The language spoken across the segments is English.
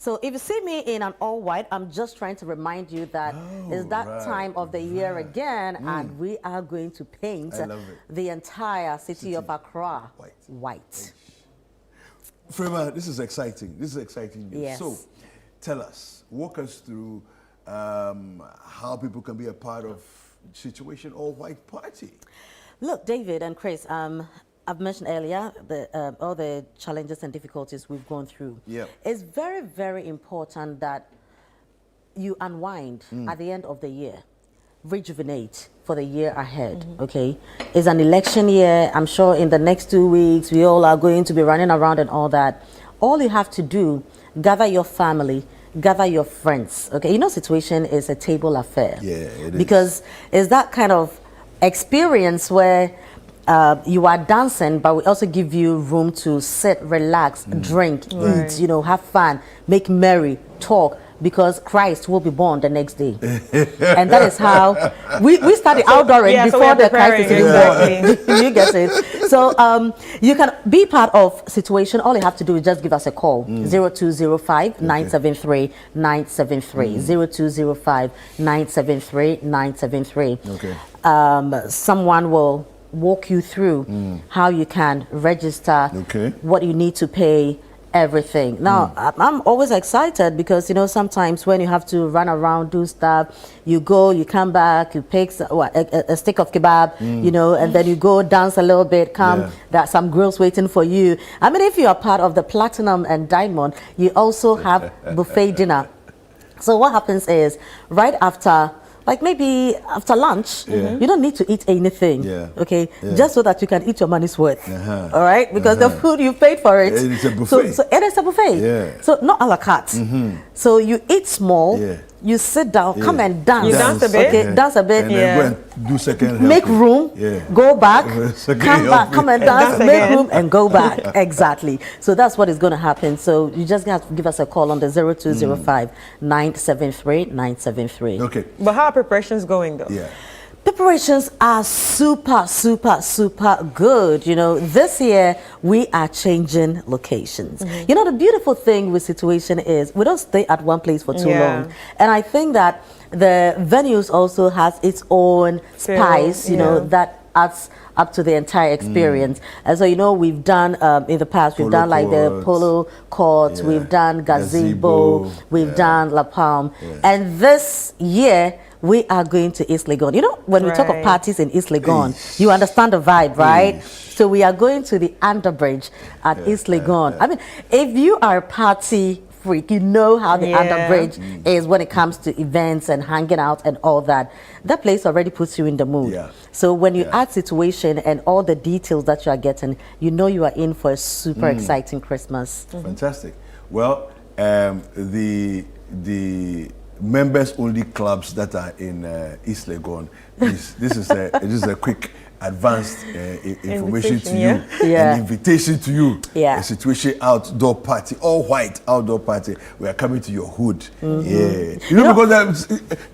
So if you see me in an all white, I'm just trying to remind you that it's that time of the year again, and we are going to paint the entire city of Accra white. Frema, this is exciting. This is exciting news. Yes. So tell us, walk us through how people can be a part of Situation All White Party. Look, David and Chris, I've mentioned earlier all the challenges and difficulties we've gone through. Yeah. It's very, very important that you unwind at the end of the year, rejuvenate for the year ahead, okay? It's an election year. I'm sure in the next 2 weeks, we all are going to be running around and all that. All you have to do, gather your family, gather your friends, okay? You know, Situation is a table affair. Yeah, it is. Because it's that kind of experience where you are dancing, but we also give you room to sit, relax, drink, eat, you know, have fun, make merry, talk, because Christ will be born the next day. And that is how we started outdooring before the Christ is born. You get it? So you can be part of Situation. All you have to do is just give us a call, 0205 973 973, 0205 973 973. Okay. Someone will walk you through how you can register, what you need to pay, everything. Now, I'm always excited because, you know, sometimes when you have to run around, do stuff, you go, you come back, you pick a stick of kebab, you know, and then you go dance a little bit, there's some grills waiting for you. I mean, if you are part of the Platinum and Diamond, you also have buffet dinner. So what happens is, right after, like maybe after lunch, you don't need to eat anything, okay? Just so that you can eat your money's worth, all right? Because the food, you paid for it. It's a buffet. So it is a buffet. So not a la carte. So you eat small, you sit down, come and dance. You dance a bit. Okay, dance a bit. And then go and do second Make room, go back, come back, come and dance, make room and go back. Exactly. So that's what is going to happen. So you just have to give us a call on the 0205 973 973. Okay. But how are preparations going though? Yeah. Preparations are super, super, super good. You know, this year we are changing locations. You know, the beautiful thing with Situation is we don't stay at one place for too long. And I think that the venues also has its own spice, you know, that adds up to the entire experience. And so, you know, we've done in the past, we've done like the polo courts, we've done gazebo, we've done La Palme. And this year, we are going to East Legon. You know, when we talk of parties in East Legon, you understand the vibe, right? So we are going to the Underbridge at East Legon. I mean, if you are a party freak, you know how the Underbridge is when it comes to events and hanging out and all that. That place already puts you in the mood. So when you add Situation and all the details that you are getting, you know you are in for a super exciting Christmas. Fantastic. Well, the members only clubs that are in East Legon, this is a quick advanced information to you, an invitation to you, a Situation outdoor party, all white outdoor party. We are coming to your hood. You know, because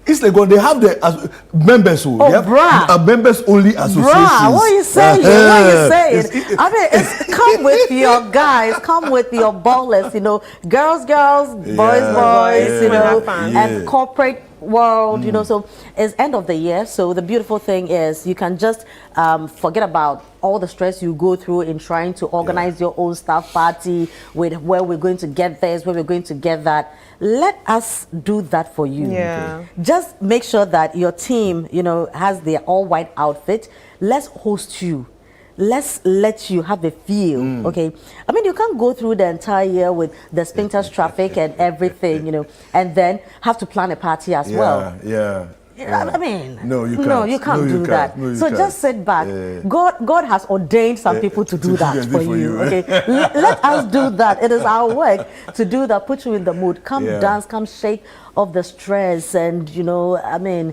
East Legon, they have the members who they have members only associations. What are you saying? What are you saying? I mean, it's come with your guys, come with your ballers, you know, girls, boys, you know, and corporate world, you know. So it's end of the year, so the beautiful thing is you can just forget about all the stress you go through in trying to organize your own staff party with where we're going to get this, where we're going to get that. Let us do that for you. Just make sure that your team, you know, has their all white outfit. Let's host you. Let's let you have a feel, okay? I mean, you can't go through the entire year with the Spinter's traffic and everything, you know, and then have to plan a party as well. I mean, no, you can't. No, you can't do that. So just sit back. God has ordained some people to do that for you, okay? Let us do that. It is our work to do that, put you in the mood. Come dance, come shake off the stress and, you know, I mean,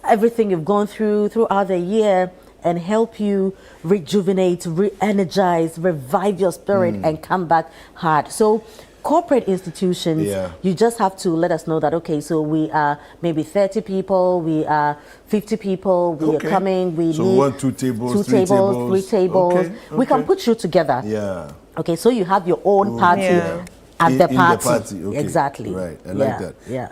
everything you've gone through throughout the year, and help you rejuvenate, re-energize, revive your spirit and come back hard. So corporate institutions, you just have to let us know that, okay, so we are maybe 30 people, we are 50 people, we are coming, we need 1, 2 tables, 3 tables. We can put you together. Okay, so you have your own party. at the in party. Okay. Exactly. Right. I like that. Yeah.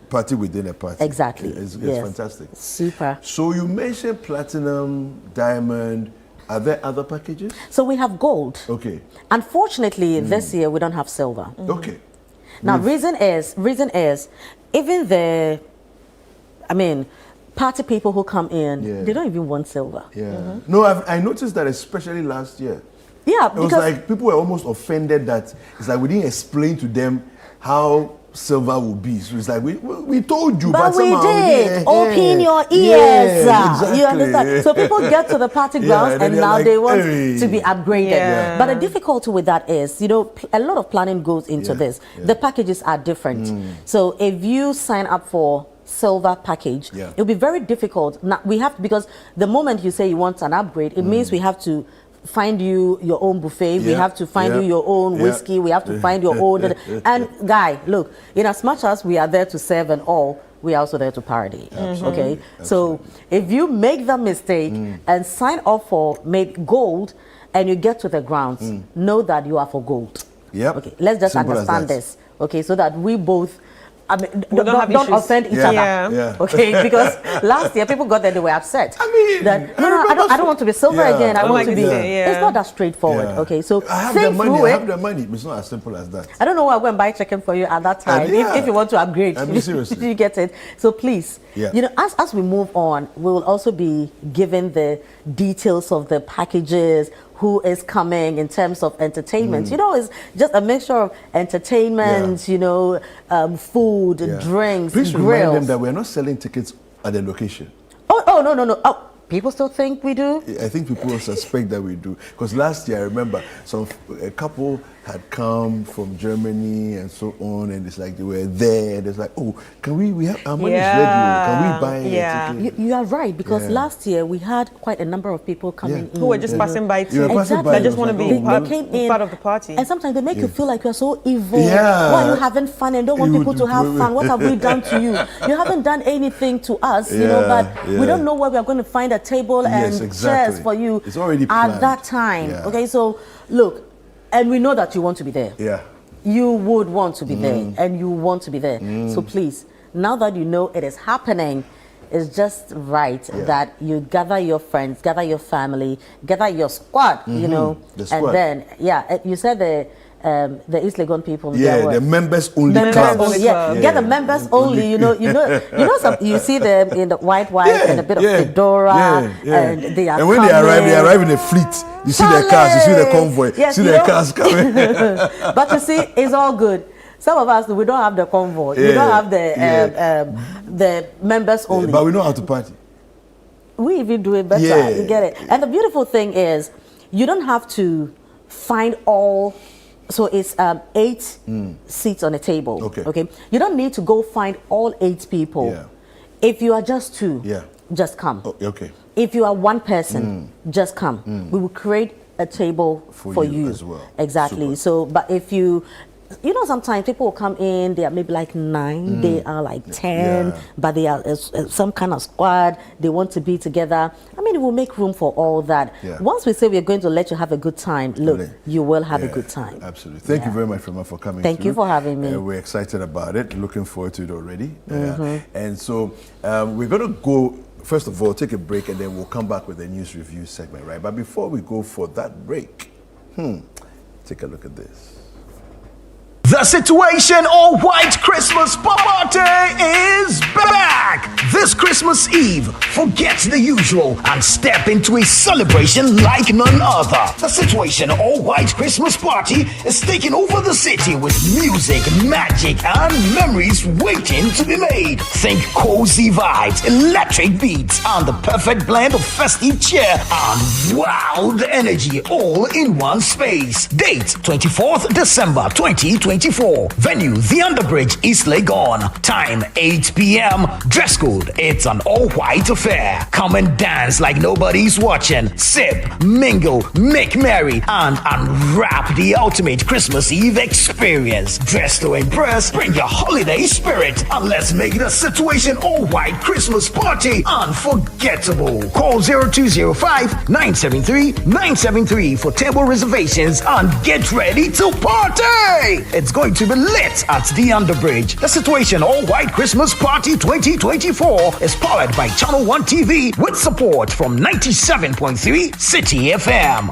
Party within a party. Exactly. It's Yes. fantastic. Super. So you mentioned platinum, diamond. Are there other packages? So we have gold. Okay. Unfortunately, this year we don't have silver. Okay. Now, reason is, even the, party people who come in, Yeah. they don't even want silver. Yeah. No, I noticed that especially last year. Yeah, It was because like people were almost offended that it's like we didn't explain to them how silver will be. So it's like we told you, but we somehow did. yeah, Open your ears. Yeah, exactly. You understand? So people get to the party grounds and and they're now like, they want "Hey." to be upgraded. Yeah. But the difficulty with that is, a lot of planning goes into this. Yeah. The packages are different. So if you sign up for silver package, Yeah. it'll be very difficult. Now because the moment you say you want an upgrade, it means we have to find you your own buffet. We Yeah. have to find you your own Yeah. whiskey. We have to find your own. And guy, look, in as much as we are there to serve and all, we are also there to party. Okay, so if you make the mistake and sign up for make gold, and you get to the grounds, know that you are for gold. Yep. Okay, let's just Simple as understand that. this. Okay, so that we both. We don't have don't issues. offend each Yeah. other. Yeah. Yeah. Okay, because last year people got there, they were upset. I mean, that I no, remember I don't want to be silver Yeah. again. I Oh want my to be. goodness, yeah. It's not that straightforward. Yeah. Okay, so I have the think money. through I it. have the money. It's not as simple as that. I don't know why I go and buy chicken for you at that time. Yeah. If you want to upgrade, I mean, seriously. you get it. So please, Yeah. as we move on, we will also be given the details of the packages, who is coming in terms of entertainment. It's just a mixture of entertainment, food, Yeah. drinks, Please grills. remind them that we're not selling tickets at the location. Oh, no. Oh, people still think we do? I think people suspect that we do. Because last year, I remember a couple had come from Germany and so on, and it's like they were there, and it's like, oh, we have our money is ready. Can we buy Yeah. a ticket? You are right, because Yeah. last year we had quite a number of people coming Yeah. in. Who were just passing by too. You were passing by, They it just was want to like, be oh, They came in, part of the party. and sometimes they make you feel like you're so evil. Yeah. Why are you having fun and don't want You people to would- have fun? What have we done to you? You haven't done anything to us, Yeah, but yeah. we don't know where we are going to find a table and Yes, exactly. chairs for you It's already at planned. that time. Yeah. Okay, so look, and we know that you want to be there. Yeah. You would want to be there, and you want to be there. So please, now that you know it is happening, it's just right that you gather your friends, gather your family, gather your squad, The and squad. then you said the East Legon people. Yeah, they were- the members only members clubs. only, club. get the members only. You see them in the white and a bit of fedora, and they are. And when they arrive in a fleet. You see their cars, you see the convoy, Yes, see their cars coming. But you see, it's all good. Some of us, we don't have the convoy. We Yeah, don't have the members only. But we know how to party. We even do it better. Yeah. You get it. And the beautiful thing is, you don't have to find all. So it's 8 seats on a table. Okay. You don't need to go find all 8 people. Yeah. If you are just 2, Yeah. just come. Oh, okay. If you are 1 person, just come. We will create a table for you as well. Exactly. Super. So, but if you sometimes people will come in, they are maybe like 9, they are like 10, Yeah. but they are some kind of squad, they want to be together. I mean, it will make room for all that. Yeah. Once we say we're going to let you have a good time, look, Brilliant. you will have a Yeah, good time. Absolutely. Thank you very much, Firma, for coming. Thank you through. for having me. We're excited about it. Looking forward to it already. And so we're going to go, first of all, take a break, and then we'll come back with the news review segment, right? But before we go for that break, take a look at this. The Situation All White Christmas Party is back! This Christmas Eve, forget the usual and step into a celebration like none other. The Situation All White Christmas Party is taking over the city with music, magic, and memories waiting to be made. Think cozy vibes, electric beats, and the perfect blend of festive cheer and wild energy all in one space. Date 24th December 2024. Venue The Underbridge, East Legon. Time 8 p.m. Dress code smooth. It's an all-white affair. Come and dance like nobody's watching. Sip, mingle, make merry, and unwrap the ultimate Christmas Eve experience. Dress to impress, bring your holiday spirit, and let's make the situation all-white Christmas party unforgettable. Call 0205-973-973 for table reservations and get ready to party. It's going to be lit at the Underbridge. The Situation All-White Christmas Party 2024 is powered by Channel 1 TV with support from 97.3 City FM.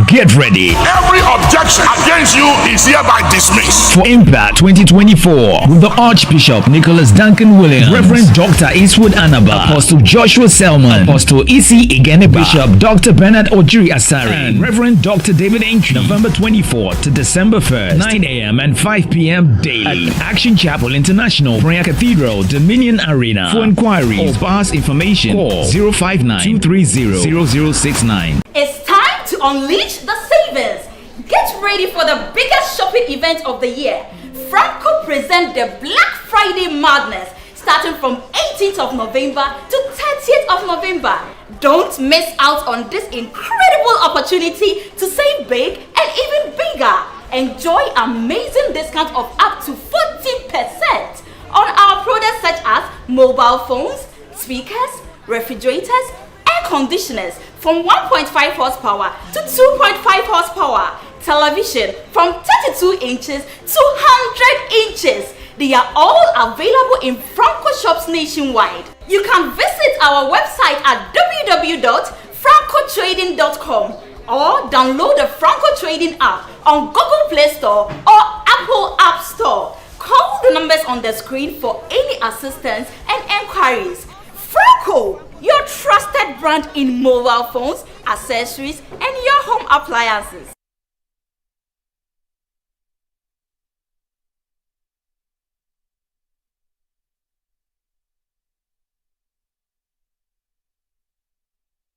Get ready. Every objection against you is hereby dismissed. For Impact 2024 with the Archbishop Nicholas Duncan Williams, Reverend Dr. Eastwood Anaba, Apostle Joshua Selman, Apostle Isi Igeneba, Bishop Dr. Bernard Ojiri Asari, and Reverend Dr. David Entry, November 24th to December 1st, 9 a.m. and 5 p.m. daily at Action Chapel International, Prayer Cathedral, Dominion Arena. For inquiries or pass information, call 059-230-0069. It's time to unleash the savings. Get ready for the biggest shopping event of the year. Franco presents the Black Friday Madness starting from 18th of November to 30th of November. Don't miss out on this incredible opportunity to save big and even bigger. Enjoy amazing discounts of up to 40% on our products such as mobile phones, speakers, refrigerators, air conditioners from 1.5 horsepower to 2.5 horsepower, television from 32 inches to 100 inches. They are all available in Franco shops nationwide. You can visit our website at www.francotrading.com or download the Franco Trading app on Google Play Store or Apple App Store. Call the numbers on the screen for any assistance and enquiries. Franco, your trusted brand in mobile phones, accessories, and your home appliances.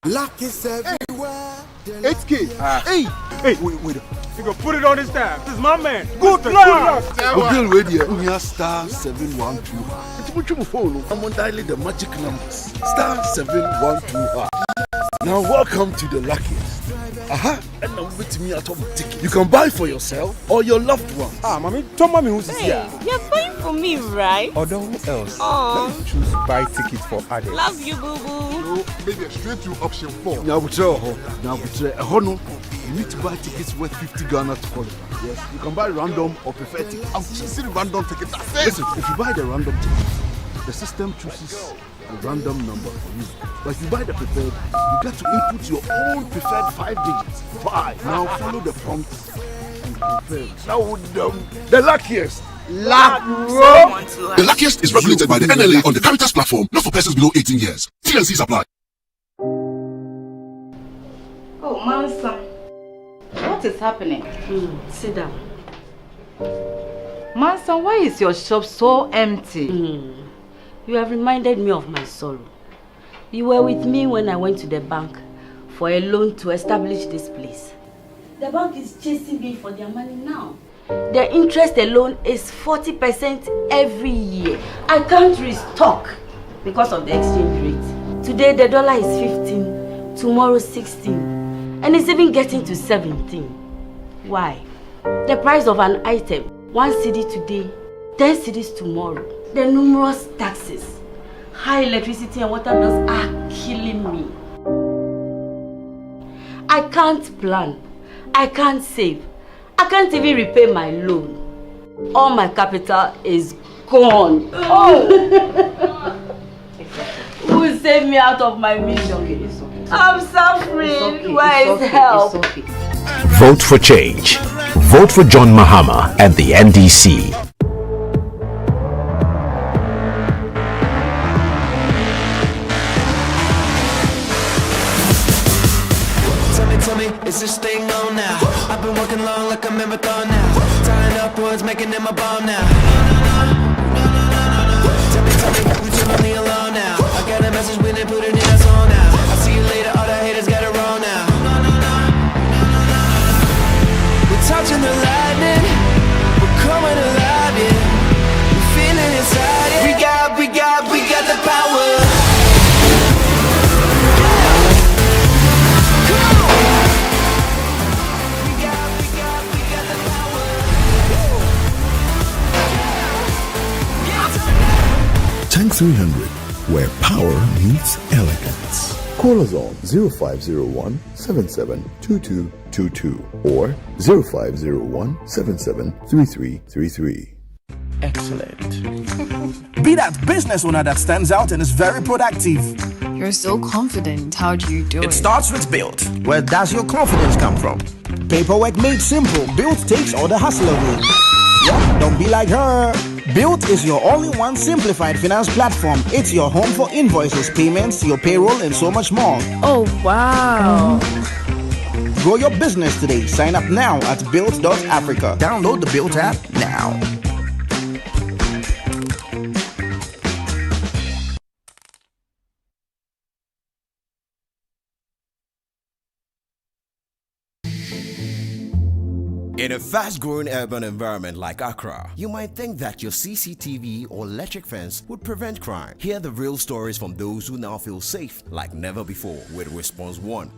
Luck is everywhere. 8K. Hey, wait. You can put it on his tab. This is my man. Good luck. Bill Radio. We are star 712. I'm on dialing the magic numbers. Star 712. Now welcome to the luckiest. And now with me at home ticket. You can buy for yourself or your loved ones. Mommy, tell mommy who's here. You're buying for me, right? Or who else? Let's choose buy tickets for adults. Love you, boo boo. No, maybe straight to option 4. Now we try. You need to buy tickets worth 50 Ghana to qualify. Yes, you can buy random or preferred tickets. I'm choosing random tickets. Listen, if you buy the random ticket, the system chooses a random number for you. But if you buy the preferred, you get to input your own preferred 5 digits. 5. Now follow the prompt and confirm. Now the luckiest. The luckiest is regulated by the NLA on the Caritas platform, not for persons below 18 years. TNCs apply. Oh, Mansa, what is happening? Sit down. Mansa, why is your shop so empty? You have reminded me of my sorrow. You were with me when I went to the bank for a loan to establish this place. The bank is chasing me for their money now. The interest alone is 40% every year. I can't restock because of the exchange rate. Today the dollar is 15, tomorrow 16, and it's even getting to 17. Why? The price of an item, 1 cedi today, 10 cedis tomorrow. The numerous taxes, high electricity and water bills are killing me. I can't plan, I can't save, I can't even repay my loan. All my capital is gone. Oh! Who will save me out of my misery? It's okay. I'm suffering. Where is help? Vote for change. Vote for John Mahama and the NDC. is this thing on now? I've been working long like a marathon now. Tying up words, making them a bomb now. Tell me, we too lonely alone now. I got a message, we didn't put it in our song now. I'll see you later, all the haters got it wrong now. We're touching the lightning, we're coming alive, yeah. We're feeling inside, yeah. We got the power. Tank 300, where power meets elegance. Call us on 0501 772222 or 0501 773333. Excellent. Be that business owner that stands out and is very productive. You're so confident. How do you do it? It starts with Built. Where does your confidence come from? Paperwork made simple. Built takes all the hassle away. Yeah, don't be like her. Built is your all-in-one simplified finance platform. It's your home for invoices, payments, your payroll, and so much more. Oh, wow. Grow your business today. Sign up now at built.africa. Download the Built app now. In a fast-growing urban environment like Accra, you might think that your CCTV or electric fence would prevent crime. Hear the real stories from those who now feel safe like never before with Response 1.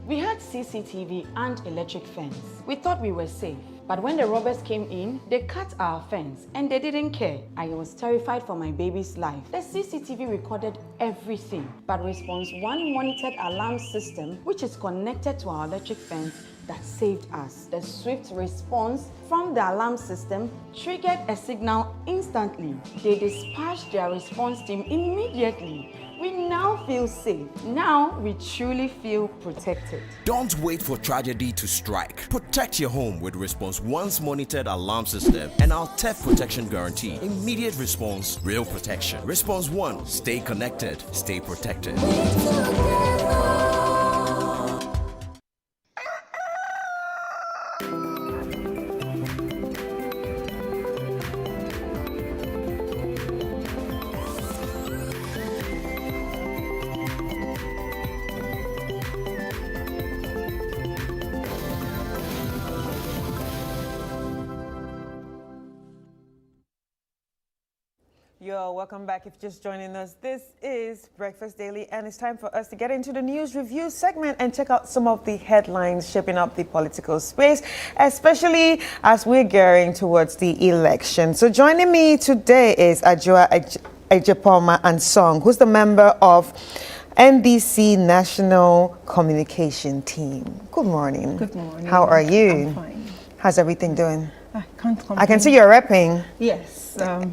We had CCTV and electric fence. We thought we were safe. But when the robbers came in, they cut our fence and they didn't care. I was terrified for my baby's life. The CCTV recorded everything. But Response 1 monitored alarm system, which is connected to our electric fence, that saved us. The swift response from the alarm system triggered a signal instantly. They dispatched their response team immediately. We now feel safe. Now we truly feel protected. Don't wait for tragedy to strike. Protect your home with Response 1's monitored alarm system and our theft protection guarantee. Immediate response, real protection. Response 1, stay connected, stay protected. Yo, welcome back. If you're just joining us, this is Breakfast Daily, and it's time for us to get into the news review segment and check out some of the headlines shaping up the political space, especially as we're gearing towards the election. So joining me today is Ajua Ejepoma Ansong, who's the member of NDC National Communication Team. Good morning. Good morning. How are you? I'm fine. How's everything doing? I can't complain. I can see you're repping. Yes.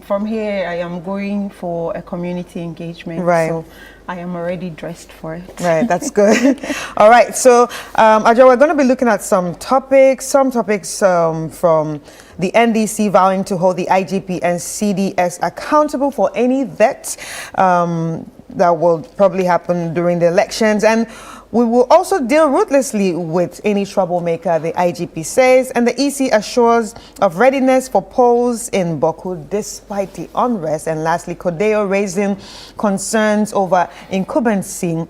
From here, I am going for a community engagement. Right. So I am already dressed for it. Right, that's good. All right, so Ajwa, we're going to be looking at some topics from the NDC vowing to hold the IGP and CDS accountable for any debt that will probably happen during the elections. And we will also deal ruthlessly with any troublemaker, the IGP says, and the EC assures of readiness for polls in Boku despite the unrest. And lastly, Kodeo raising concerns over incumbency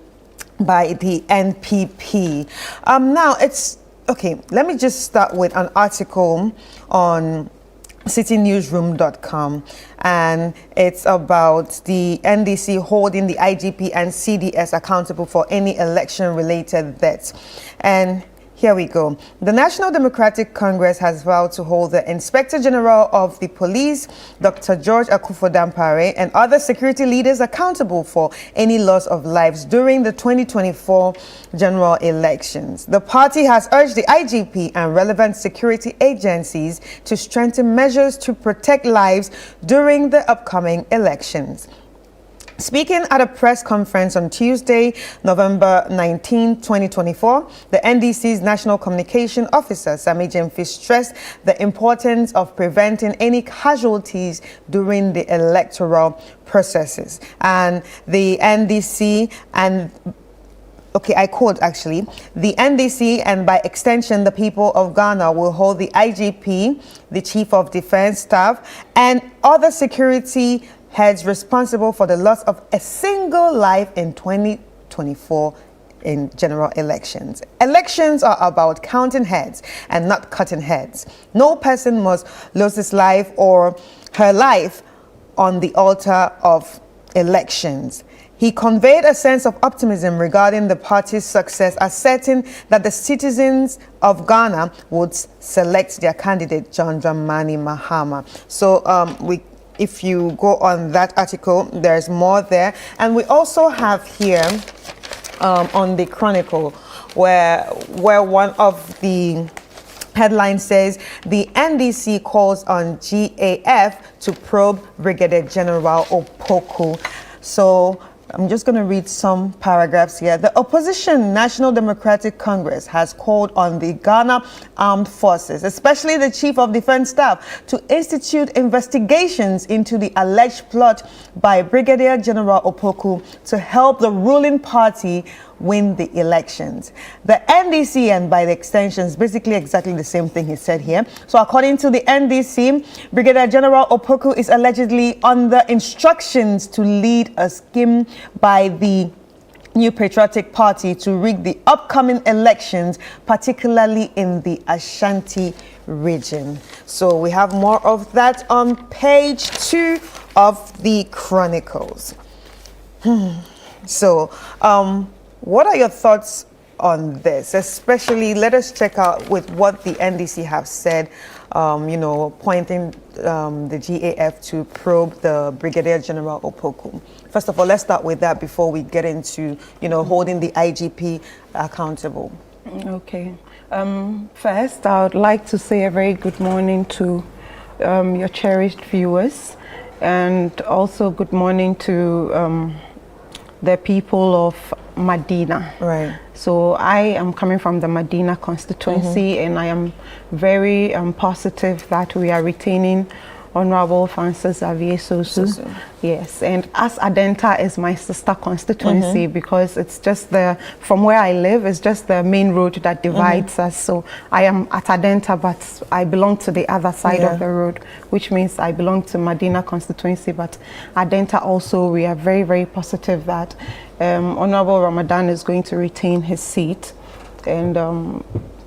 by the NPP. Now, it's okay. Let me just start with an article on citynewsroom.com, and it's about the NDC holding the IGP and CDS accountable for any election-related debts. And here we go. The National Democratic Congress has vowed to hold the Inspector General of the Police, Dr. George Akufo-Dampare, and other security leaders accountable for any loss of lives during the 2024 general elections. The party has urged the IGP and relevant security agencies to strengthen measures to protect lives during the upcoming elections. Speaking at a press conference on Tuesday, November 19, 2024, the NDC's National Communication Officer, Sami Jemfi, stressed the importance of preventing any casualties during the electoral processes. And the NDC and okay, I quote actually, the NDC and by extension the people of Ghana will hold the IGP, the Chief of Defense Staff, and other security heads responsible for the loss of a single life in 2024 in general elections. Elections are about counting heads and not cutting heads. No person must lose his life or her life on the altar of elections. He conveyed a sense of optimism regarding the party's success, asserting that the citizens of Ghana would select their candidate, John Dramani Mahama. So if you go on that article, there's more there. And we also have here on the Chronicle where one of the headline says the NDC calls on GAF to probe Brigadier General Opoku. So I'm just going to read some paragraphs here. The opposition National Democratic Congress has called on the Ghana Armed Forces, especially the Chief of Defense Staff, to institute investigations into the alleged plot by Brigadier General Opoku to help the ruling party win the elections. The NDC, and by the extensions, basically exactly the same thing he said here. So according to the NDC, Brigadier General Opoku is allegedly under instructions to lead a scheme by the New Patriotic Party to rig the upcoming elections, particularly in the Ashanti region. So we have more of that on page 2 of the Chronicles. So, what are your thoughts on this? Especially, let us check out with what the NDC have said, pointing the GAF to probe the Brigadier General Opoku. First of all, let's start with that before we get into, holding the IGP accountable. Okay. First, I would like to say a very good morning to your cherished viewers, and also good morning to the people of Medina. Right. So I am coming from the Medina constituency, and I am very positive that we are retaining Honorable Francis Xavier Sosu. Yes, and as Adenta is my sister constituency, because it's just from where I live, it's just the main road that divides us. So I am at Adenta, but I belong to the other side of the road, which means I belong to Medina constituency, but Adenta also, we are very, very positive that Honorable Ramadan is going to retain his seat. And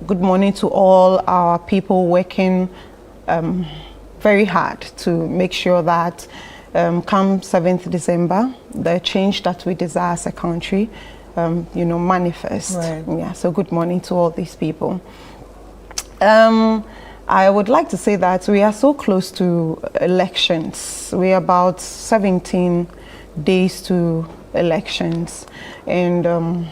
good morning to all our people working very hard to make sure that come 7th December, the change that we desire as a country, manifest. Right. Yeah, so good morning to all these people. I would like to say that we are so close to elections. We are about 17 days to elections, and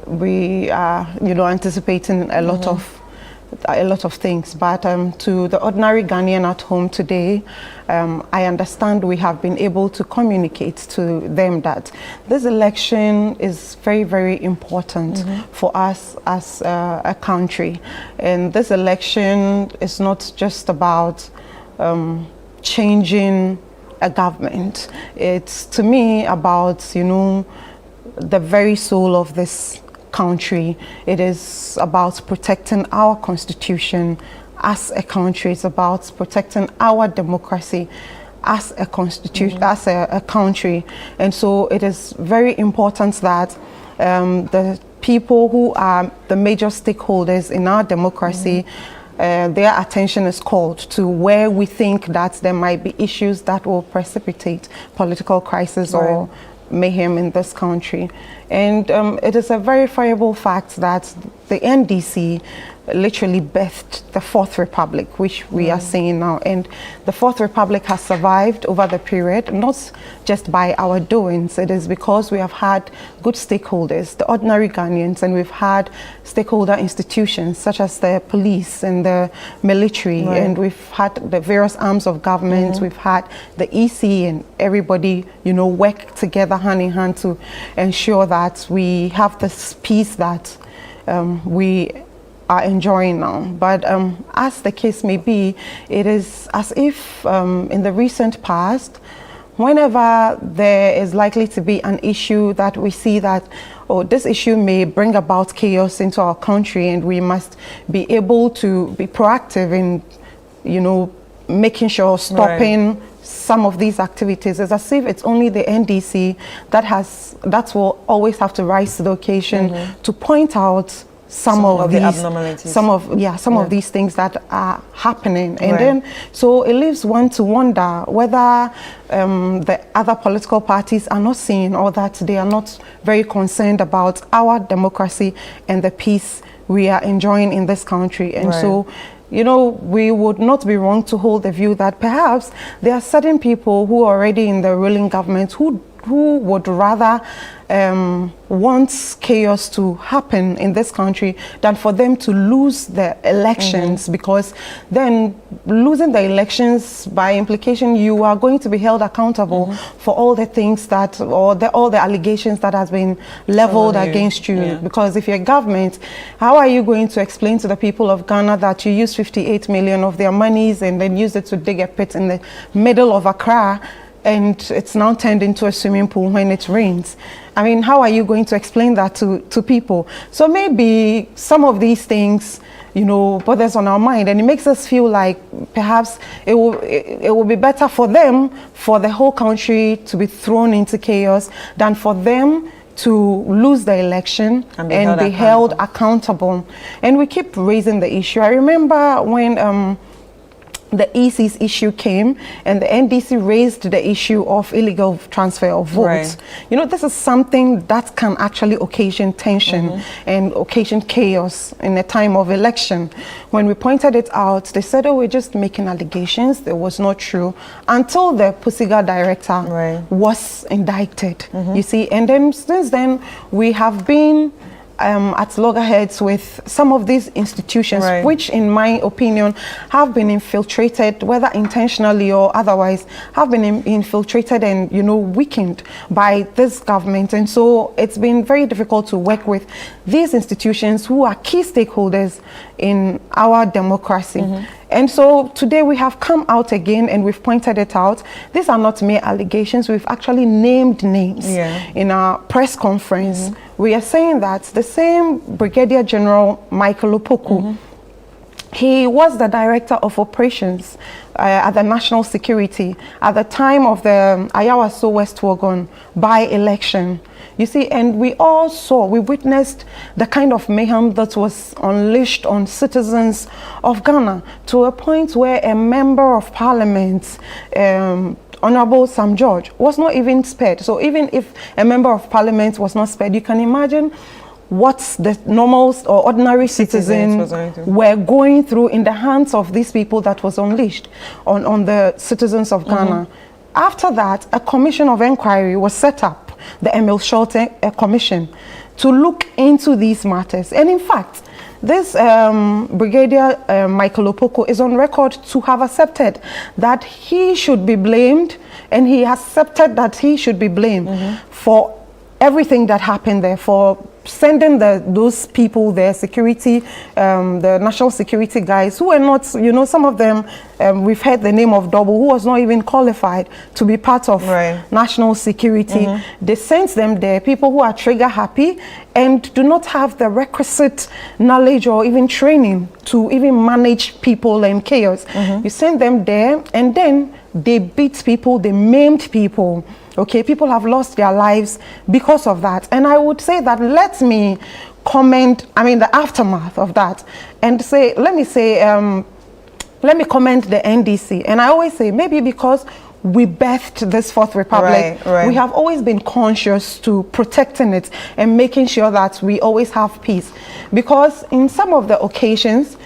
we are, anticipating a lot of things, but to the ordinary Ghanaian at home today, I understand we have been able to communicate to them that this election is very, very important for us as a country. And this election is not just about changing a government. It's, to me, about, the very soul of this country. It is about protecting our constitution as a country. It's about protecting our democracy as a constitution, as a country. And so it is very important that the people who are the major stakeholders in our democracy, their attention is called to where we think that there might be issues that will precipitate political crisis or mayhem in this country. And it is a verifiable fact that the NDC literally birthed the Fourth Republic, which we are seeing now. And the Fourth Republic has survived over the period, not just by our doings. It is because we have had good stakeholders, the ordinary Ghanaians, and we've had stakeholder institutions such as the police and the military, and we've had the various arms of government, we've had the EC, and everybody, work together hand in hand to ensure that we have this peace that we are enjoying now. But as the case may be, it is as if in the recent past, whenever there is likely to be an issue that we see that, oh, this issue may bring about chaos into our country, and we must be able to be proactive in, you know, making sure stopping some of these activities. It's as if it's only the NDC that will always have to rise to the occasion to point out some of the these abnormalities, some of these things that are happening, and then so it leaves one to wonder whether the other political parties are not seeing, or that they are not very concerned about our democracy and the peace we are enjoying in this country. And so, you know, we would not be wrong to hold the view that perhaps there are certain people who are already in the ruling government who would rather want chaos to happen in this country than for them to lose the elections, because then losing the elections, by implication, you are going to be held accountable for all the things that, or all the allegations that has been leveled against you. Because if you're government, how are you going to explain to the people of Ghana that you used 58 million of their monies and then used it to dig a pit in the middle of Accra, and it's now turned into a swimming pool when it rains? I mean, how are you going to explain that to people? So maybe some of these things, you know, bothers on our mind, and it makes us feel like perhaps it will be better for them, for the whole country to be thrown into chaos, than for them to lose the election and be held accountable. And we keep raising the issue. I remember when the EC's issue came and the NDC raised the issue of illegal transfer of votes. You know, this is something that can actually occasion tension and occasion chaos in a time of election. When we pointed it out, they said, oh, we're just making allegations. That was not true, until the Pusiga director was indicted, you see. And then since then, we have been at loggerheads with some of these institutions, which in my opinion have been infiltrated, whether intentionally or otherwise, have been infiltrated and, you know, weakened by this government. And so it's been very difficult to work with these institutions who are key stakeholders in our democracy. And so today we have come out again and we've pointed it out. These are not mere allegations. We've actually named names in our press conference. We are saying that the same Brigadier General Michael Opoku, he was the director of operations at the National Security at the time of the Ayawaso West Wogon by-election. You see, and we all saw, we witnessed the kind of mayhem that was unleashed on citizens of Ghana, to a point where a member of parliament, Honorable Sam George, was not even spared. So even if a member of parliament was not spared, you can imagine what the normal or ordinary citizens were going through in the hands of these people that was unleashed on the citizens of Ghana. After that, a commission of inquiry was set up, the Emil Schulte Commission, to look into these matters. And in fact, this Brigadier Michael Opoku is on record to have accepted that he should be blamed, and he accepted that he should be blamed for everything that happened there, for sending those people there, security, the national security guys, who were not, you know, some of them, we've heard the name of Double, who was not even qualified to be part of national security. They sent them there, people who are trigger happy and do not have the requisite knowledge or even training to even manage people and chaos. You send them there, and then they beat people, they maimed people. Okay, people have lost their lives because of that. And I would say that, let me comment, I mean, the aftermath of that, and say, let me comment the NDC. And I always say, maybe because we birthed this Fourth Republic, we have always been conscious to protecting it and making sure that we always have peace. Because in some of the occasions,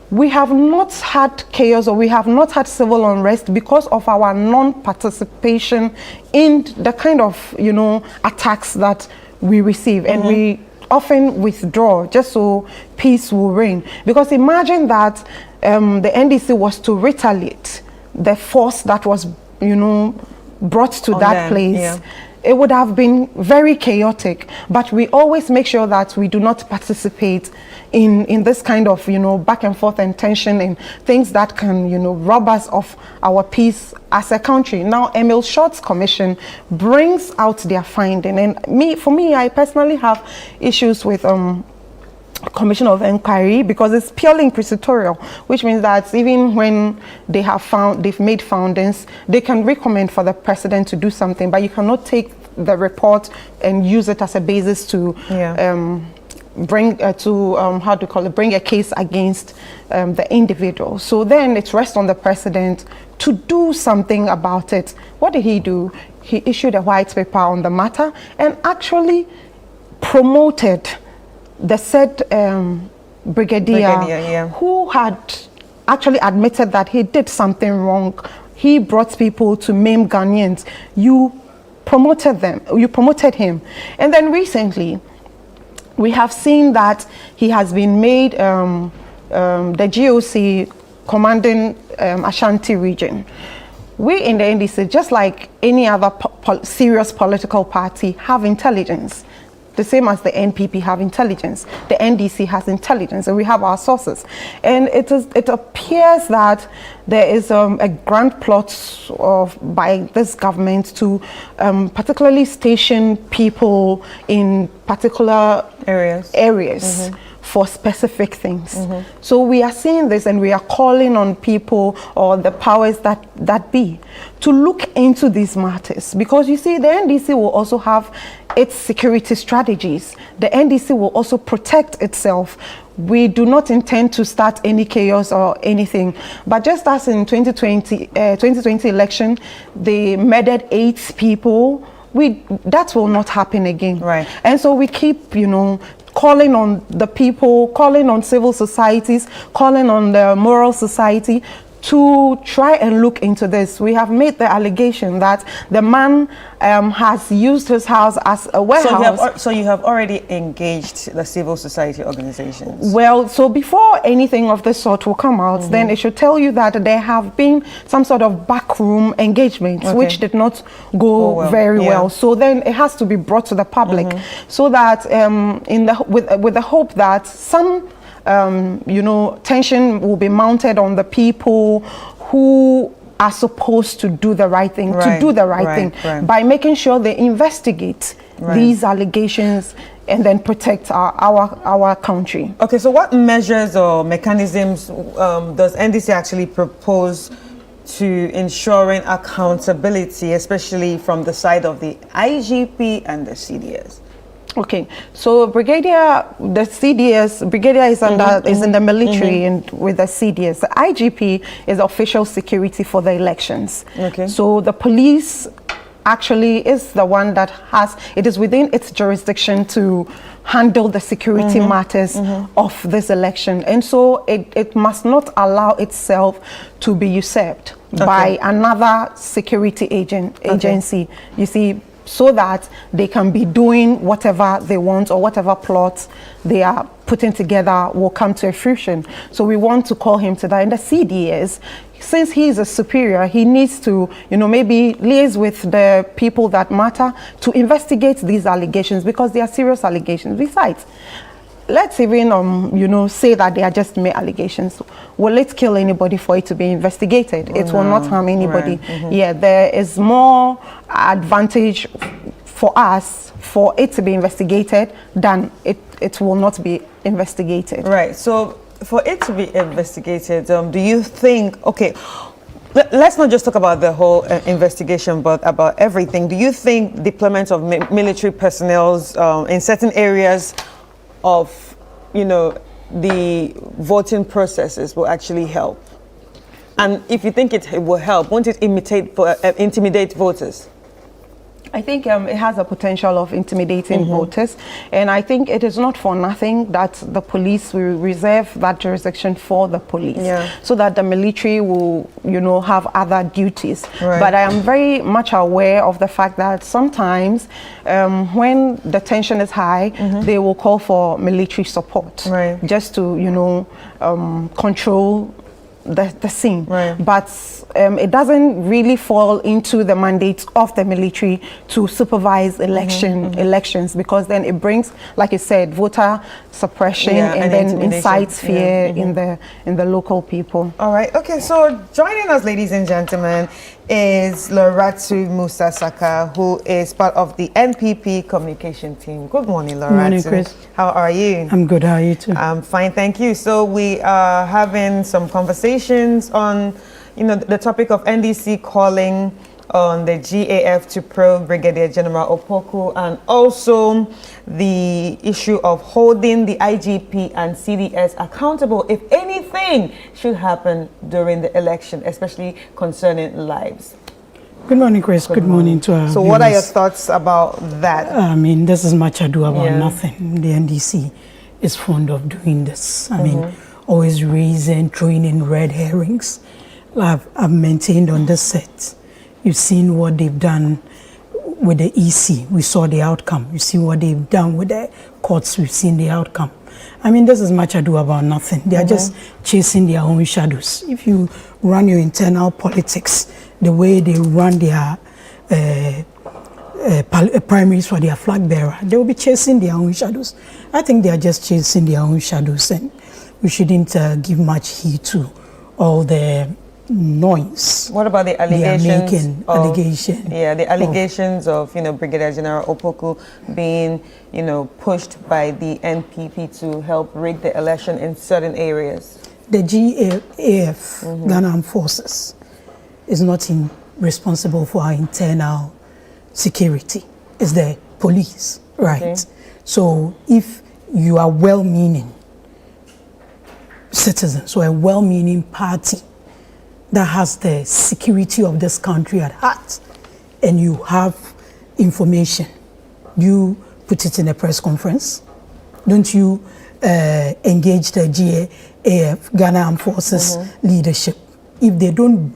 we have not had chaos, or we have not had civil unrest because of our non-participation in the kind of, you know, attacks that we receive. And we often withdraw just so peace will reign. Because imagine that the NDC was to retaliate the force that was, you know, brought to that place. it would have been very chaotic. But we always make sure that we do not participate in this kind of, back and forth and tension and things that can, rob us of our peace as a country. Now, Emil Short's commission brings out their finding, and for me, I personally have issues with commission of inquiry because it's purely inquisitorial, which means that even when they've made findings, they can recommend for the president to do something, but you cannot take the report and use it as a basis to bring a case against the individual. So then it rests on the president to do something about it. What did he do? He issued a white paper on the matter and actually promoted the said brigadier who had actually admitted that he did something wrong. He brought people to maim Ghanaians. You promoted him. And then recently, we have seen that he has been made the GOC commanding Ashanti region. We in the NDC, just like any other serious political party, have intelligence. The same as the NPP have intelligence, the NDC has intelligence, and we have our sources. And it appears that there is a grand plot by this government to particularly station people in particular areas for specific things. So we are seeing this, and we are calling on people or the powers that be to look into these matters, because you see, the NDC will also have its security strategies. The NDC will also protect itself. We do not intend to start any chaos or anything, but just as in 2020 election, they murdered 8 people. That will not happen again. Right. And so we keep, calling on the people, calling on civil societies, calling on the moral society to try and look into this. We have made the allegation that the man has used his house as a warehouse. So you have already engaged the civil society organizations? Well, so before anything of this sort will come out, then it should tell you that there have been some sort of backroom engagements which did not go very well. So then it has to be brought to the public so that with the hope that some tension will be mounted on the people who are supposed to do the right thing, by making sure they investigate these allegations and then protect our country. Okay, so what measures or mechanisms does NDC actually propose to ensuring accountability, especially from the side of the IGP and the CDS? Okay, so Brigadier is in the military and with the CDS. The IGP is official security for the elections. Okay. So the police actually is the one that it is within its jurisdiction to handle the security matters of this election. And so it must not allow itself to be usurped by another security agency. You see, so that they can be doing whatever they want or whatever plots they are putting together will come to fruition. So we want to call him to that. And the CDS, since he is a superior, he needs to, maybe liaise with the people that matter to investigate these allegations, because they are serious allegations. Besides, let's even, say that they are just mere allegations. Will it kill anybody for it to be investigated? It will not harm anybody. Yeah, there is more advantage for us for it to be investigated than it will not be investigated. Right. So for it to be investigated, do you think, okay, let's not just talk about the whole investigation, but about everything. Do you think deployment of military personnel in certain areas of, the voting processes will actually help? And if you think it will help, won't it intimidate voters? I think it has a potential of intimidating voters, and I think it is not for nothing that the police will reserve that jurisdiction for the police, so that the military will, have other duties. But I am very much aware of the fact that sometimes when the tension is high, they will call for military support just to, control the scene. Right. But it doesn't really fall into the mandate of the military to supervise elections, because then it brings, like you said, voter suppression and then incites fear in the local people. All right. Okay. So joining us, ladies and gentlemen, is Loratu Musa Saka, who is part of the NPP communication team. Good morning, Loratu. Good morning, Chris. How are you? I'm good. How are you too? I'm fine, thank you. So we are having some conversations on, the topic of NDC calling on the GAF to probe Brigadier General Opoku, and also the issue of holding the IGP and CDS accountable if anything should happen during the election, especially concerning lives. Good morning, Chris. Good morning to our So viewers. what are your thoughts about that? I mean, this is much ado about nothing. The NDC is fond of doing this. I mean, always raising, throwing in red herrings. I've maintained on this set. You've seen what they've done with the EC. We saw the outcome. You've seen what they've done with the courts. We've seen the outcome. I mean, this is much ado about nothing. They are just chasing their own shadows. If you run your internal politics, the way they run their primaries for their flag bearer, they will be chasing their own shadows. I think they are just chasing their own shadows, and we shouldn't give much heed to all the noise. What about the allegations? They are making allegations. Yeah, the allegations of Brigadier General Opoku being pushed by the NPP to help rig the election in certain areas. The GAF, Ghana Armed Forces, is not responsible for our internal security. It's the police, right? Okay. So if you are well-meaning citizens or a well-meaning party that has the security of this country at heart, and you have information, you put it in a press conference. Don't you engage the GAF, Ghana Armed Forces leadership? If they don't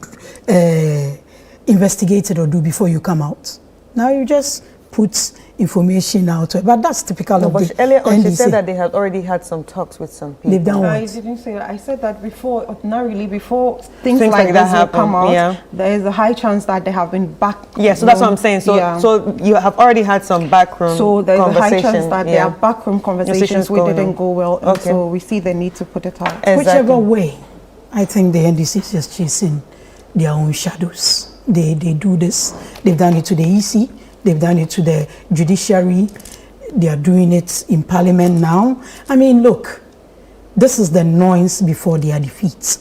investigate it or do before you come out, now you just put information out. But that's typical of the earlier on, NDC. she said that they had already had some talks with some people. They've done what? I didn't say that. I said that before, ordinarily, before things like that have come out, there is a high chance that they have been back. Yeah, so that's what I'm saying. So you have already had some backroom So there's a high chance that there are yeah. backroom conversations which didn't go well. And Okay. so we see the need to put it out. Exactly. Whichever way, I think the NDC is just chasing their own shadows. They do this. They've done it to the EC. They've done it to the judiciary. They are doing it in parliament now. I mean, look, this is the noise before their defeat.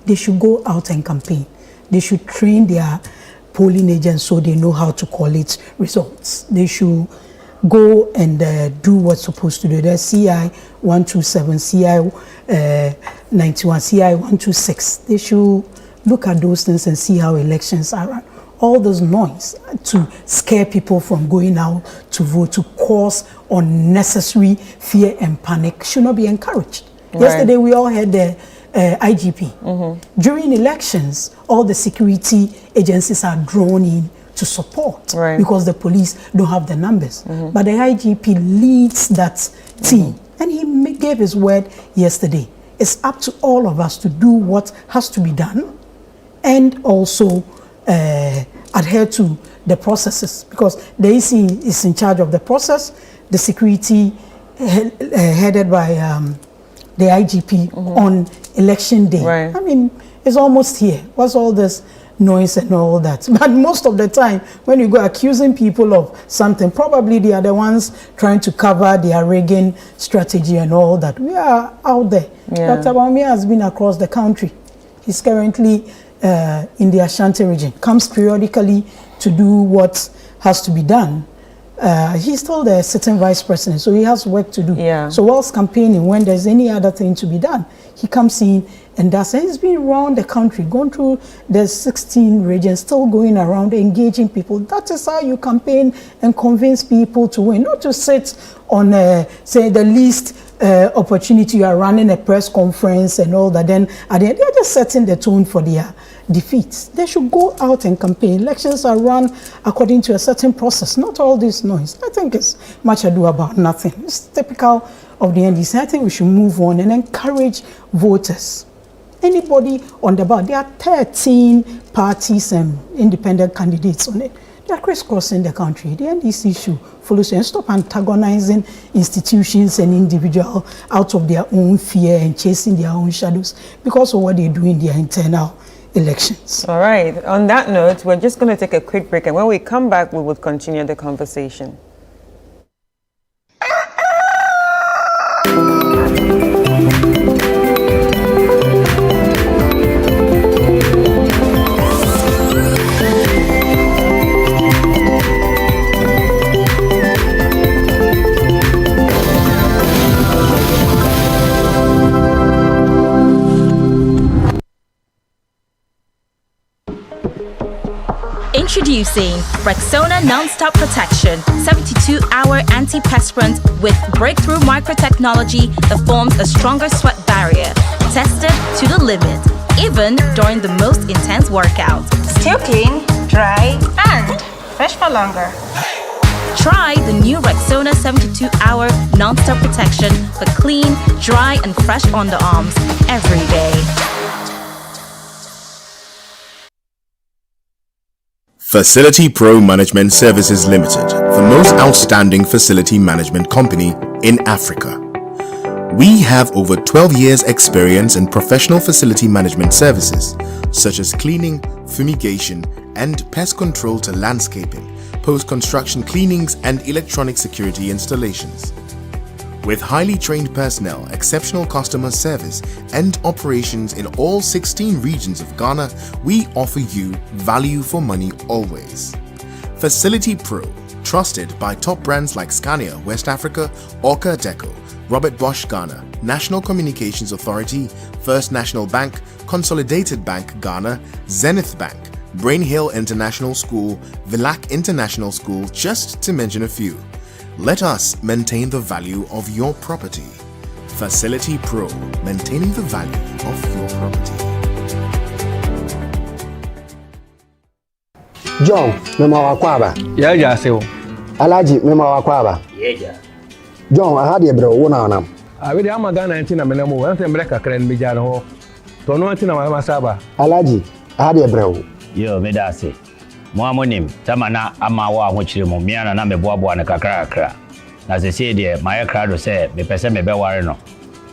They should go out and campaign. They should train their polling agents so they know how to collate results. They should go and do what's supposed to do. There's CI 127, CI 91, CI 126. They should look at those things and see how elections are run. All this noise to scare people from going out to vote, to cause unnecessary fear and panic should not be encouraged. Right. Yesterday we all had the IGP. During elections, all the security agencies are drawn in to support because the police don't have the numbers. But the IGP leads that team, and he gave his word yesterday. It's up to all of us to do what has to be done, and also adhere to the processes, because the EC is in charge of the process, the security headed by the IGP on election day. I mean, it's almost here. What's all this noise and all that? But most of the time, when you go accusing people of something, probably they are the ones trying to cover their rigging strategy and all that. We are out there. Dr. Bawumia has been across the country. He's currently in the Ashanti region, comes periodically to do what has to be done. He's still the sitting vice president, so he has work to do. So whilst campaigning, when there's any other thing to be done, he comes in and does. And he's been around the country, gone through the 16 regions, still going around, engaging people. That is how you campaign and convince people to win, not to sit on, say, the least opportunity. You are running a press conference and all that, then at the end, they're just setting the tone for their defeats. They should go out and campaign. Elections are run according to a certain process, not all this noise. I think it's much ado about nothing. It's typical of the NDC. I think we should move on and encourage voters anybody on the ballot. There are 13 parties and independent candidates on it. They are crisscrossing the country. The NDC issue follows and stop antagonizing institutions and individuals out of their own fear and chasing their own shadows because of what they do in their internal elections. All right. On that note, we're just going to take a quick break, and when we come back, we will continue the conversation. Introducing Rexona Non-Stop Protection 72-hour antiperspirant with breakthrough microtechnology that forms a stronger sweat barrier. Tested to the limit, even during the most intense workout. Still clean, dry, and fresh for longer. Try the new Rexona 72-hour non-stop protection for clean, dry, and fresh underarms every day. Facility Pro Management Services Limited, the most outstanding facility management company in Africa. We have over 12 years experience in professional facility management services such as cleaning, fumigation, and pest control to landscaping, post-construction cleanings, and electronic security installations. With highly trained personnel, exceptional customer service, and operations in all 16 regions of Ghana, we offer you value for money always. Facility Pro, trusted by top brands like Scania West Africa, Orca Deco, Robert Bosch Ghana, National Communications Authority, First National Bank, Consolidated Bank Ghana, Zenith Bank, Brain Hill International School, Villac International School, just to mention a few. Let us maintain the value of your property. Facility Pro, maintaining the value of your property. John, mema wakwaba. Yeah, so. Alaji, mema wakwaba. Yeah. John, I had a bro, one on them. I really am a Ghana and Tina Menamo, and then break a crane Mijano. Tono Tina Masaba. Alaji, I had a bro. Yo, Medasi. Mwamonim, tamana amawa mochire mo miana na meboabo na kakra. Na sese de my crowd say me pese me be ware no.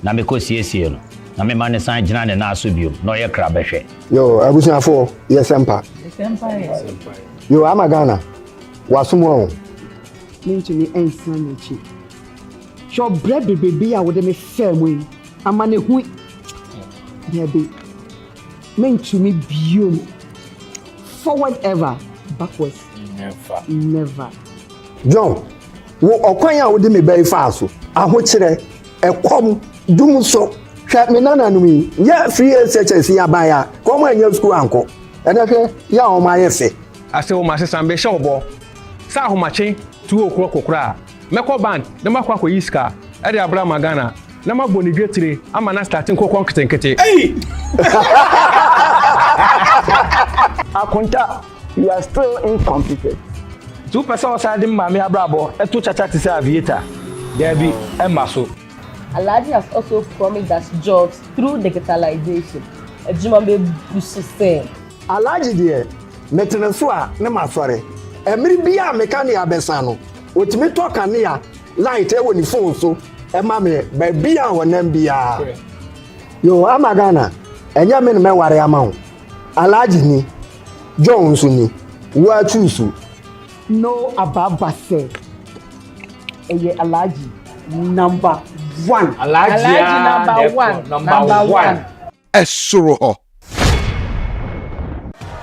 Na me ko siesie no. Na me man san gina ne na aso biom. No ye kra behwe. Yo, abusuafo, yes empa. Yo, Amagana. Wasumo. Mentumi ensan nechi. Sho bread baby a wo de me fam amane hu. Baby. Mentumi biom. Forward ever, backwards never. John, wo okwan a wo de me bai fa so ahokyere ekom dum so hwa me nana no mi ya free SHS ya ban ya kom anya school anko ena hwe ya o ma ye fe ase o ma se sambe she obo sa ahomache tu okro kokra meko band na makwa ko yiska e de abra magana na maboni dwetire ama na starting kokon ketenkete Akunta, you are still incompetent. 2% outside the Mammy Abrabo, a 2 chat to aviator. There be a muscle. Alaji has also promised us jobs through digitalization. A Jimambe Busu saying. Alaji dear, Metanasua, Nemasore, a Miribia Mecania Besano, which me talk a near light when you phone so, a mammy, baby, our Nambia. Yo, Amagana, and Yamin Meware amount. Alaji ni Jones ni wa chusu no ababa say eye Alaji number 1 Alaji number 1 Esuro.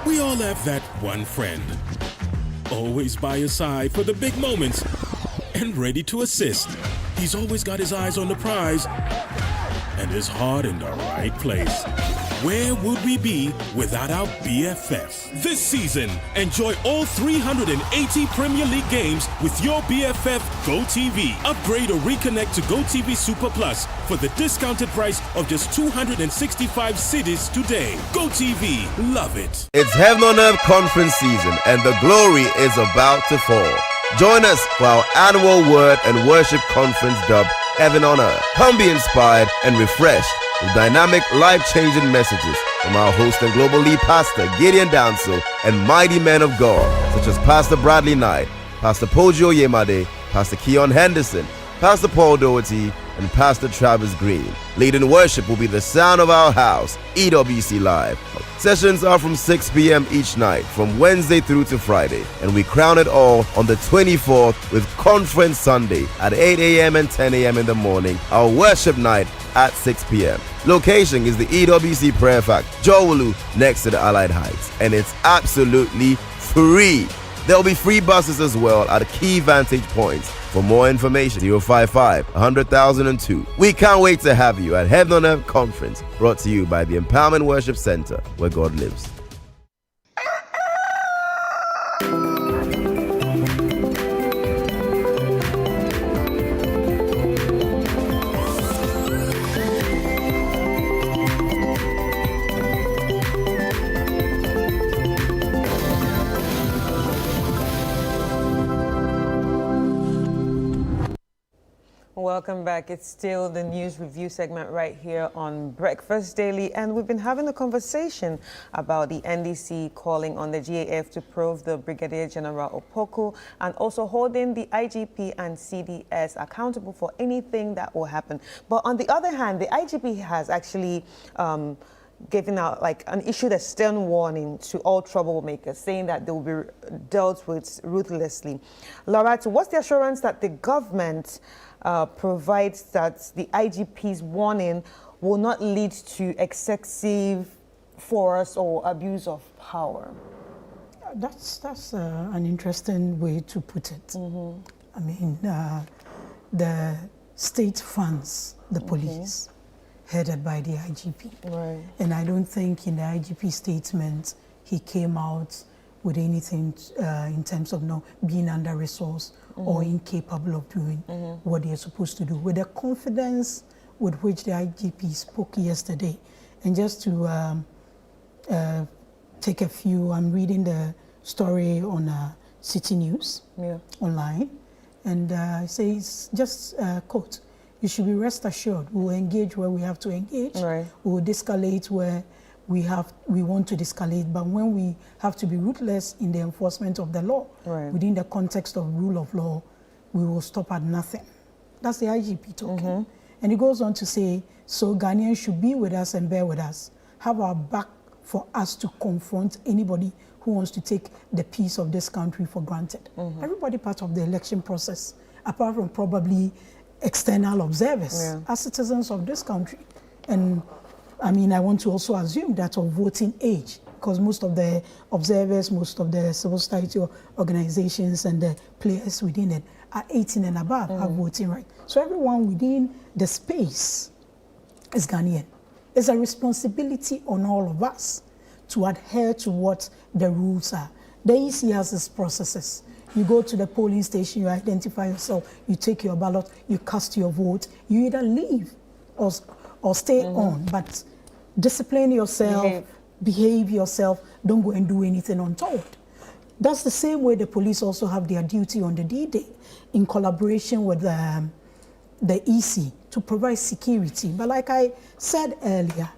We all have that one friend, always by your side for the big moments and ready to assist. He's always got his eyes on the prize and his heart in the right place. Where would we be without our BFF? This season, enjoy all 380 Premier League games with your BFF GoTV. Upgrade or reconnect to GoTV Super Plus for the discounted price of just 265 cedis today. GoTV, love it. It's Heaven on Earth conference season and the glory is about to fall. Join us for our annual Word and Worship Conference dubbed Heaven on Earth. Come be inspired and refreshed with dynamic, life-changing messages from our host and global lead pastor, Gideon Danso, and mighty men of God, such as Pastor Bradley Knight, Pastor Pojo Yemade, Pastor Keon Henderson, Pastor Paul Doherty, and Pastor Travis Green. Leading worship will be the sound of our house, EWC Live. Sessions are from 6 p.m. each night, from Wednesday through to Friday, and we crown it all on the 24th with Conference Sunday at 8 a.m. and 10 a.m. in the morning, our worship night at 6 p.m. Location is the EWC Prayer Fact, Jowulu, next to the Allied Heights, and it's absolutely free. There'll be free buses as well at key vantage points. For more information, 055-100,002. We can't wait to have you at Heaven on Earth Conference, brought to you by the Empowerment Worship Center, where God lives. Welcome back. It's still the news review segment right here on Breakfast Daily, and we've been having a conversation about the NDC calling on the GAF to probe the Brigadier General Opoku and also holding the IGP and CDS accountable for anything that will happen. But on the other hand, the IGP has actually giving out issued a stern warning to all troublemakers, saying that they will be dealt with ruthlessly. Lauratu, what's the assurance that the government provides that the IGP's warning will not lead to excessive force or abuse of power? That's an interesting way to put it. I mean, the state funds the police, headed by the IGP. Right. And I don't think in the IGP statement he came out with anything in terms of being under-resourced or incapable of doing what they're supposed to do. With the confidence with which the IGP spoke yesterday, and just to take a few, I'm reading the story on City News online, and it says, just quote, "You should be rest assured, we will engage where we have to engage, we will de-escalate where we want to de-escalate, but when we have to be ruthless in the enforcement of the law, within the context of rule of law, we will stop at nothing." That's the IGP talking. And he goes on to say, so Ghanaians should be with us and bear with us, have our back for us to confront anybody who wants to take the peace of this country for granted. Everybody part of the election process, apart from probably external observers, are citizens of this country. And I mean, I want to also assume that of voting age, because most of the observers, most of the civil society organizations and the players within it are 18 and above, have voting right. So everyone within the space is Ghanaian. It's a responsibility on all of us to adhere to what the rules are. The EC has its processes. You go to the polling station, you identify yourself, you take your ballot, you cast your vote, you either leave or stay on, but discipline yourself, behave yourself, don't go and do anything untold. That's the same way the police also have their duty on the D-Day in collaboration with the EC to provide security. But like I said earlier,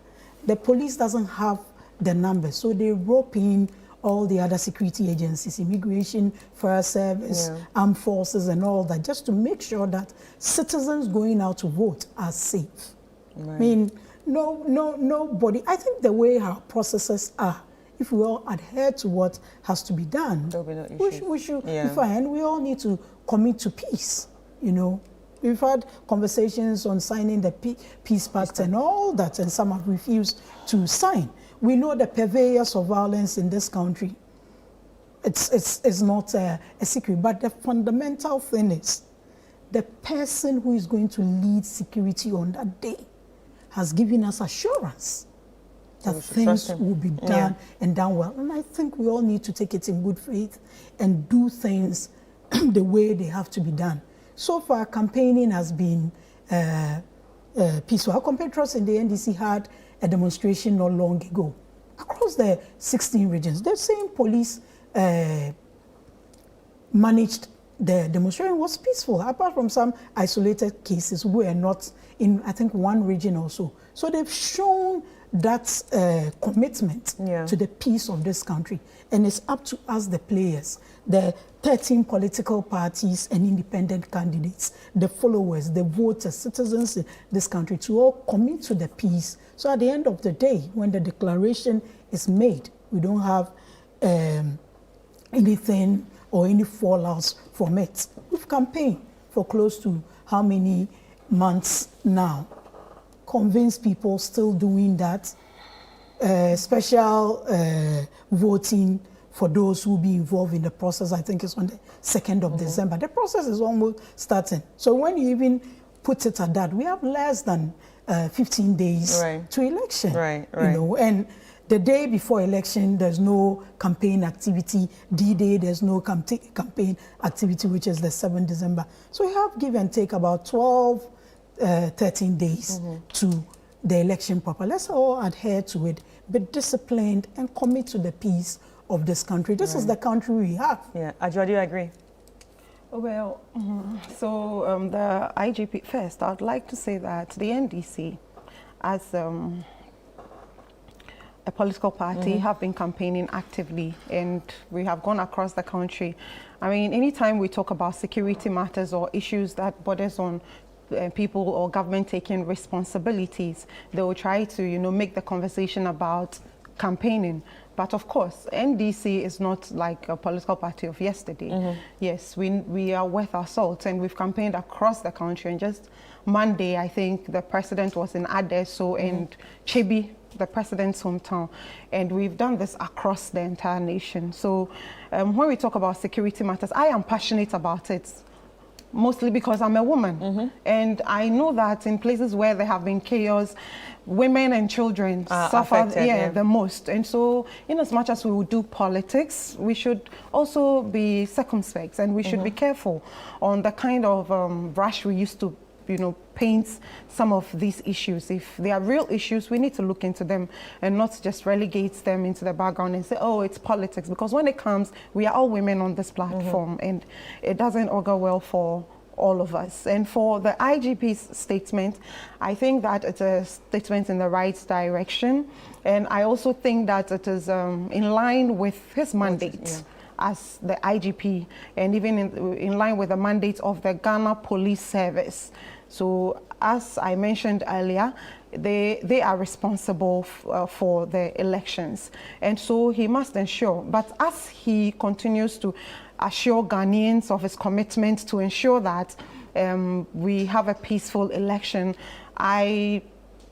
the police doesn't have the numbers, so they rope in all the other security agencies, immigration, fire service, armed forces and all that, just to make sure that citizens going out to vote are safe. I mean, nobody, I think the way our processes are, if we all adhere to what has to be done, we should be fine. We all need to commit to peace, you know. We've had conversations on signing the peace pact and all that, and some have refused to sign. We know the purveyors of violence in this country. It's not a secret, but the fundamental thing is the person who is going to lead security on that day has given us assurance that things will be done and done well. And I think we all need to take it in good faith and do things the way they have to be done. So far, campaigning has been peaceful. Our compatriots in the NDC had a demonstration not long ago across the 16 regions. The same police managed the demonstration. Was peaceful, apart from some isolated cases. We were not in, I think, one region or so. So they've shown that commitment to the peace of this country. And it's up to us, the players, the 13 political parties and independent candidates, the followers, the voters, citizens in this country to all commit to the peace. So at the end of the day, when the declaration is made, we don't have anything or any fallouts from it. We've campaigned for close to how many months now? Convince people still doing that. Special voting for those who will be involved in the process, I think it's on the 2nd of December. The process is almost starting. So when you even put it at that, we have less than 15 days to election. You know, and the day before election, there's no campaign activity. D-Day, there's no campaign activity, which is the 7th December. So we have give and take about 12, 13 days to the election proper. Let's all adhere to it, be disciplined and commit to the peace of this country. This is the country we have. Yeah, Ajua, do you agree? Well, so the IGP first, I'd like to say that the NDC, as a political party, have been campaigning actively, and we have gone across the country. I mean, anytime we talk about security matters or issues that borders on people or government taking responsibilities, they will try to, you know, make the conversation about campaigning. But of course, NDC is not like a political party of yesterday. Yes, we are worth our salt, and we've campaigned across the country. And just Monday, I think the president was in Adeso and Chebi, the president's hometown, and we've done this across the entire nation. So when we talk about security matters, I am passionate about it, mostly because I'm a woman. And I know that in places where there have been chaos, women and children suffer affected, the most. And so in as much as we will do politics, we should also be circumspect, and we should be careful on the kind of brush we used to, you know, paint some of these issues. If they are real issues, we need to look into them and not just relegate them into the background and say, oh, it's politics. Because when it comes, we are all women on this platform, and it doesn't augur well for all of us. And for the IGP's statement, I think that it's a statement in the right direction. And I also think that it is in line with his mandate as the IGP, and even in line with the mandate of the Ghana Police Service. So as I mentioned earlier, they are responsible for the elections. And so he must ensure, but as he continues to assure Ghanaians of his commitment to ensure that we have a peaceful election, I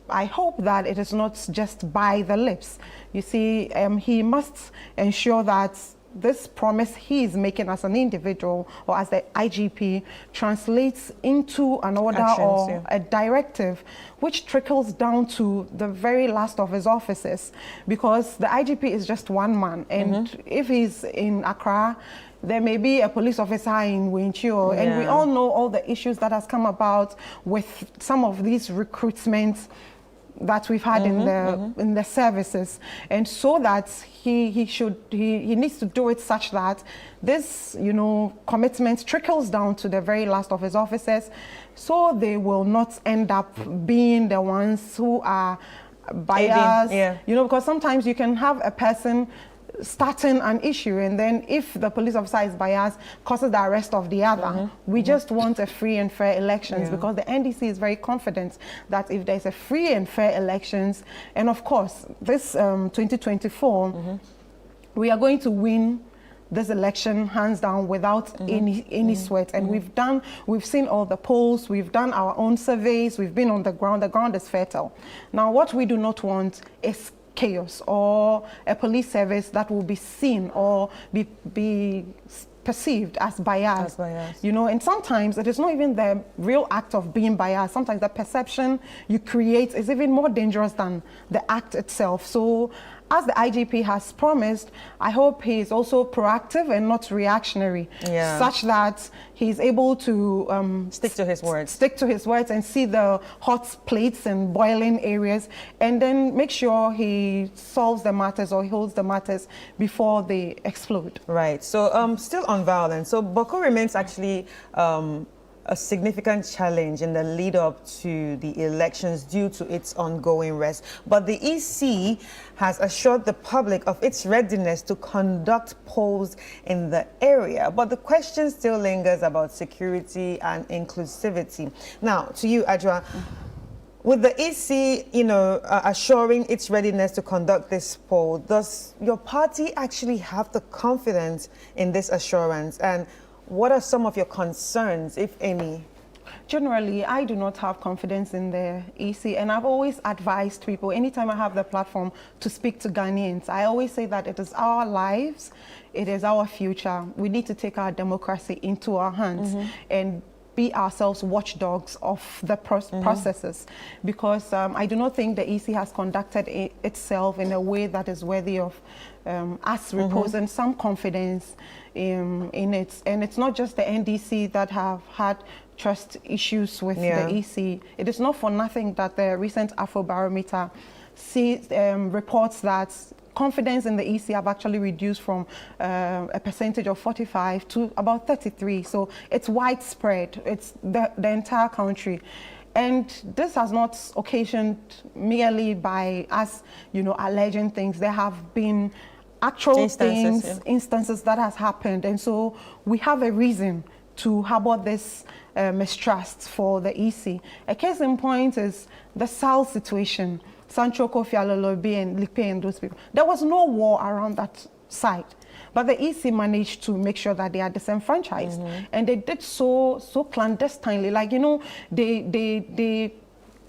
hope that it is not just by the lips. You see, he must ensure that this promise he is making as an individual or as the IGP translates into an order or a directive which trickles down to the very last of his officers, because the IGP is just one man, and if he's in Accra, there may be a police officer in Winchio, and we all know all the issues that has come about with some of these recruitments that we've had in the services. And so that he needs to do it such that this, you know, commitment trickles down to the very last of his officers, so they will not end up being the ones who are biased. You know, because sometimes you can have a person starting an issue, and then if the police officer is biased, causes the arrest of the other. We just want a free and fair elections, because the NDC is very confident that if there's a free and fair elections, and of course this 2024, we are going to win this election hands down without any sweat. And we've seen all the polls, we've done our own surveys, we've been on the ground is fertile. Now what we do not want is chaos or a police service that will be seen or be perceived as biased. You know, and sometimes it is not even the real act of being biased. Sometimes the perception you create is even more dangerous than the act itself. So as the IGP has promised, I hope he is also proactive and not reactionary, such that he's able to stick to his words and see the hot plates and boiling areas, and then make sure he solves the matters or he holds the matters before they explode. Right. So still on violence. So Boko remains actually a significant challenge in the lead up to the elections due to its ongoing rest. But the EC has assured the public of its readiness to conduct polls in the area. But the question still lingers about security and inclusivity. Now, to you, Adjoa, with the EC, assuring its readiness to conduct this poll, does your party actually have the confidence in this assurance? And what are some of your concerns, if any? Generally, I do not have confidence in the EC, and I've always advised people, anytime I have the platform to speak to Ghanaians, I always say that it is our lives, it is our future. We need to take our democracy into our hands and be ourselves watchdogs of the processes, because I do not think the EC has conducted itself in a way that is worthy of us reposing some confidence in it. And it's not just the NDC that have had trust issues with the EC. It is not for nothing that the recent Afrobarometer reports that confidence in the EC have actually reduced from a percentage of 45 to about 33. So it's widespread. It's the entire country. And this has not occasioned merely by us, alleging things. There have been actual instances that has happened. And so we have a reason to harbor this mistrust for the EC. A case in point is the Sal situation. Sancho Kofi Alolobi and Likpe and those people. There was no war around that site, but the EC managed to make sure that they are disenfranchised, and they did so clandestinely. Like they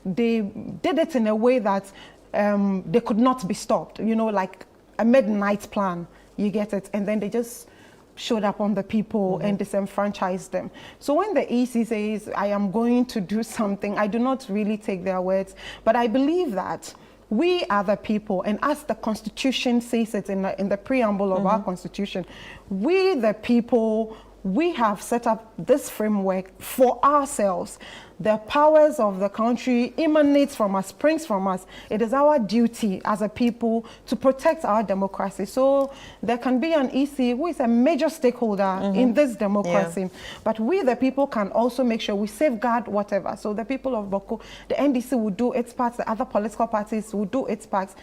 did it in a way that they could not be stopped. Like a midnight plan. You get it, and then they just showed up on the people and disenfranchised them. So when the EC says, I am going to do something, I do not really take their words, but I believe that we are the people, and as the Constitution says it in the preamble of our Constitution, we the people, we have set up this framework for ourselves. The powers of the country emanates from us, springs from us. It is our duty as a people to protect our democracy. So there can be an EC who is a major stakeholder in this democracy. But we, the people, can also make sure we safeguard whatever. So the people of Boko, the NDC will do its part, the other political parties will do its parts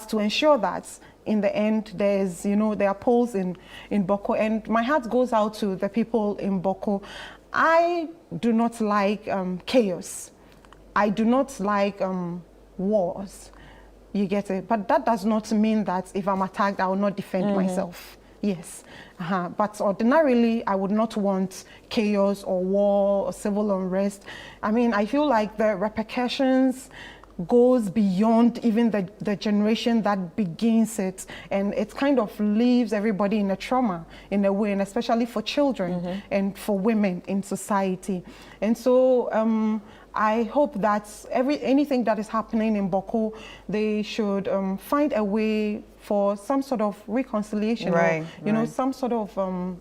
to ensure that in the end, there's, there are polls in Boko, and my heart goes out to the people in Boko. I do not like chaos. I do not like wars. You get it? But that does not mean that if I'm attacked, I will not defend myself. Yes. But ordinarily, I would not want chaos or war or civil unrest. I mean, I feel like the repercussions goes beyond even the generation that begins it, and it kind of leaves everybody in a trauma in a way, and especially for children and for women in society. And so I hope that anything that is happening in Boko, they should find a way for some sort of reconciliation, or, some sort of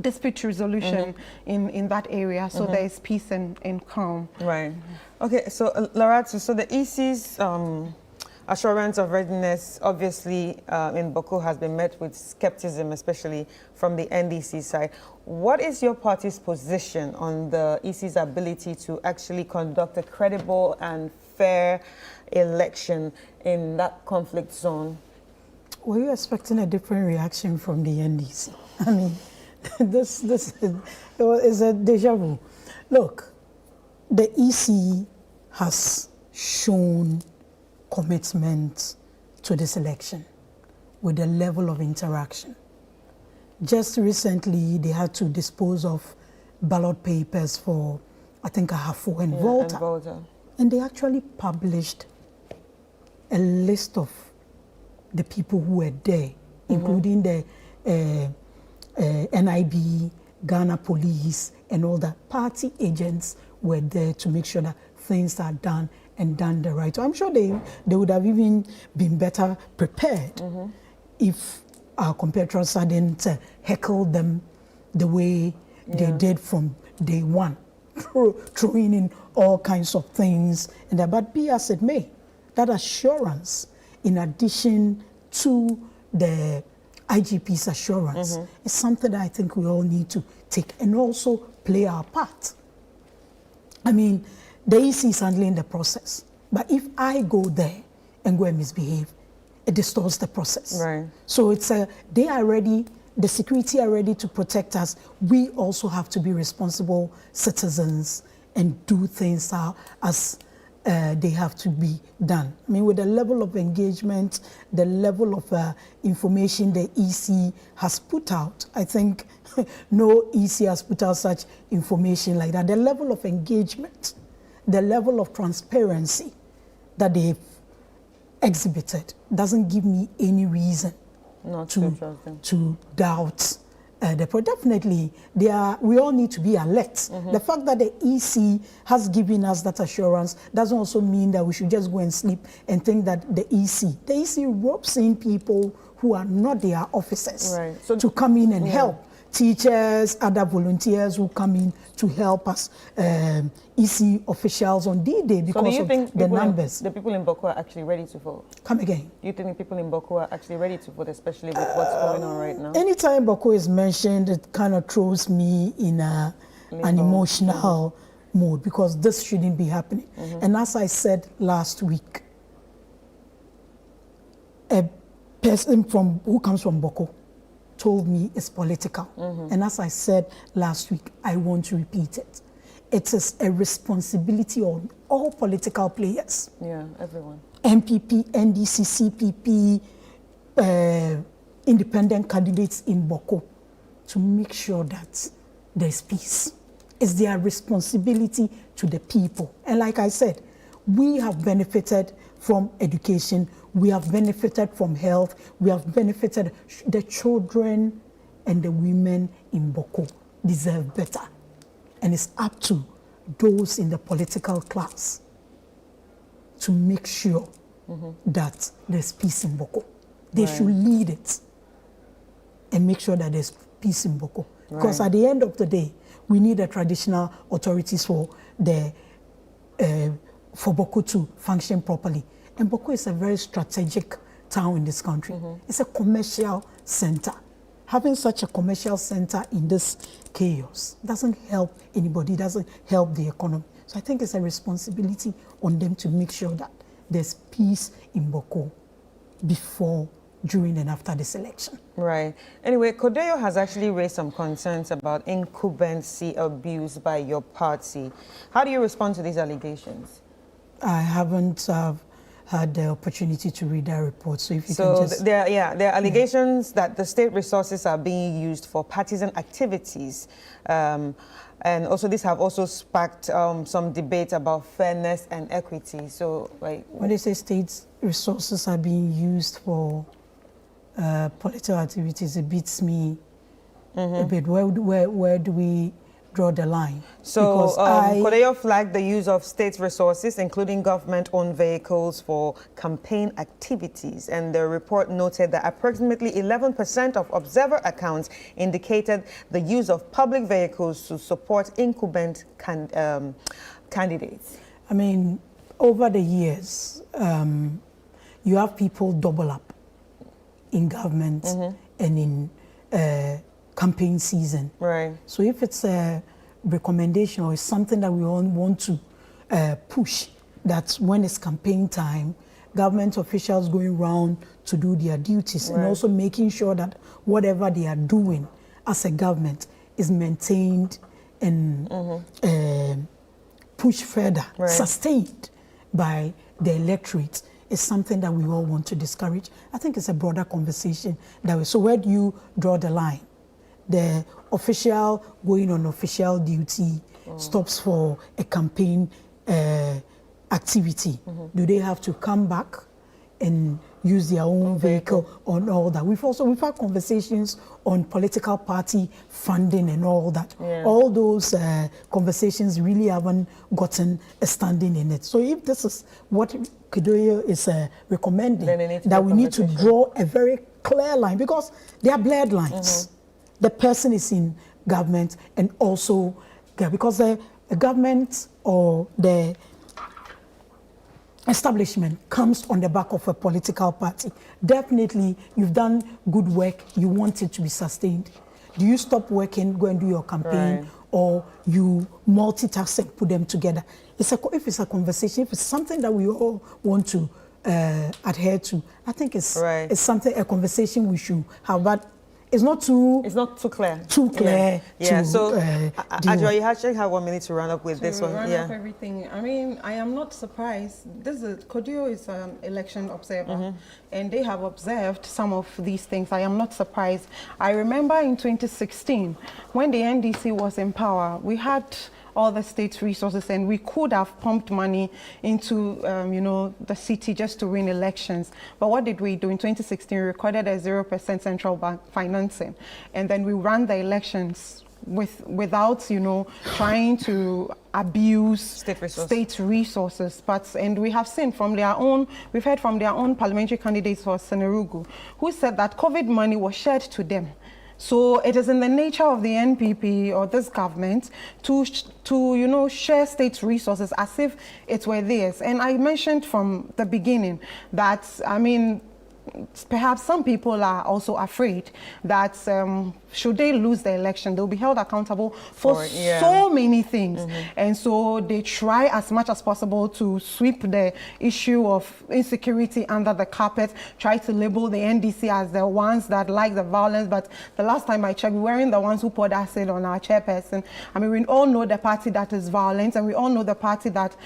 dispute resolution in that area, so there is peace and calm. Right. Okay, so Laratu, so the EC's assurance of readiness obviously in Boko has been met with skepticism, especially from the NDC side. What is your party's position on the EC's ability to actually conduct a credible and fair election in that conflict zone? Were you expecting a different reaction from the NDC? I mean, this is a deja vu. Look, the EC has shown commitment to this election with the level of interaction. Just recently, they had to dispose of ballot papers for, I think, Ahafo and Volta. And they actually published a list of the people who were there, including the NIB, Ghana Police, and all the party agents were there to make sure that things are done and done the right way. I'm sure they would have even been better prepared if our competitors hadn't heckled them the way they did from day one, throwing in all kinds of things. But be as it may, that assurance, in addition to the IGP's assurance, is something that I think we all need to take and also play our part I mean, the EC is handling the process. But if I go there and go and misbehave, it distorts the process. Right. So they are ready, the security are ready to protect us. We also have to be responsible citizens and do things as they have to be done. I mean, with the level of engagement, the level of information the EC has put out, I think no EC has put out such information like that. The level of engagement, the level of transparency that they've exhibited doesn't give me any reason to doubt definitely we all need to be alert. The fact that the EC has given us that assurance doesn't also mean that we should just go and sleep and think that the EC ropes in people who are not their officers to come in and help. Teachers, other volunteers who come in to help us, EC officials on D-Day because of the numbers. The people in Boko are actually ready to vote? Come again. You think the people in Boko are actually ready to vote, especially with what's going on right now? Anytime Boko is mentioned, it kind of throws me in an emotional mood because this shouldn't be happening. And as I said last week, a person who comes from Boko told me it's political. And as I said last week, I want to repeat it. It is a responsibility on all political players. Yeah, everyone. MPP, NDC, CPP, independent candidates in Boko to make sure that there's peace. It's their responsibility to the people. And like I said, we have benefited from education, we have benefited from health, we have benefited. The children and the women in Boko deserve better. And it's up to those in the political class to make sure that there's peace in Boko. They should lead it and make sure that there's peace in Boko. Because at the end of the day, we need the traditional authorities for Boko to function properly. And Boko is a very strategic town in this country. It's a commercial center. Having such a commercial center in this chaos doesn't help anybody, doesn't help the economy. So I think it's a responsibility on them to make sure that there's peace in Boko before, during and after this election. Right. Anyway, Kodeyo has actually raised some concerns about incumbency abuse by your party. How do you respond to these allegations? I haven't had the opportunity to read that report, so if you can just... there are allegations that the state resources are being used for partisan activities. And also this have also sparked some debate about fairness and equity. So, like... When they say state resources are being used for political activities, it beats me a bit. Where do we draw the line? So Kodeyo flagged the use of state resources, including government-owned vehicles, for campaign activities. And the report noted that approximately 11% of observer accounts indicated the use of public vehicles to support incumbent candidates. I mean, over the years, you have people double up in government and in campaign season. Right. So if it's a recommendation or it's something that we all want to push, that when it's campaign time, government officials going around to do their duties and also making sure that whatever they are doing as a government is maintained and pushed further, sustained by the electorate, is something that we all want to discourage. I think it's a broader conversation that way. So where do you draw the line? The official going on official duty stops for a campaign activity. Do they have to come back and use their own vehicle on all that? We've had conversations on political party funding and all that. All those conversations really haven't gotten a standing in it. So if this is what Kodeyo is recommending, that we need to draw a very clear line, because they are blurred lines. The person is in government and also, because the government or the establishment comes on the back of a political party. Definitely, you've done good work, you want it to be sustained. Do you stop working, go and do your campaign or you multitask and put them together. If it's a conversation, if it's something that we all want to adhere to, I think it's something, a conversation we should have, but it's not too clear. Yeah. So, Adjoa, you actually have 1 minute to run up with this one. Run up everything. I mean, I am not surprised. Kodio is an election observer, and they have observed some of these things. I am not surprised. I remember in 2016, when the NDC was in power, we had all the state's resources, and we could have pumped money into, the city just to win elections. But what did we do? In 2016, we recorded a 0% central bank financing, and then we ran the elections without, trying to abuse state resources. And we have seen we've heard from their own parliamentary candidates for Senerugu, who said that COVID money was shared to them. So it is in the nature of the NPP or this government to share state resources as if it were theirs. And I mentioned from the beginning that, perhaps some people are also afraid that should they lose the election, they'll be held accountable for so many things. And so they try as much as possible to sweep the issue of insecurity under the carpet, try to label the NDC as the ones that like the violence. But the last time I checked, we weren't the ones who poured acid on our chairperson. We all know the party that is violent, and we all know the party that,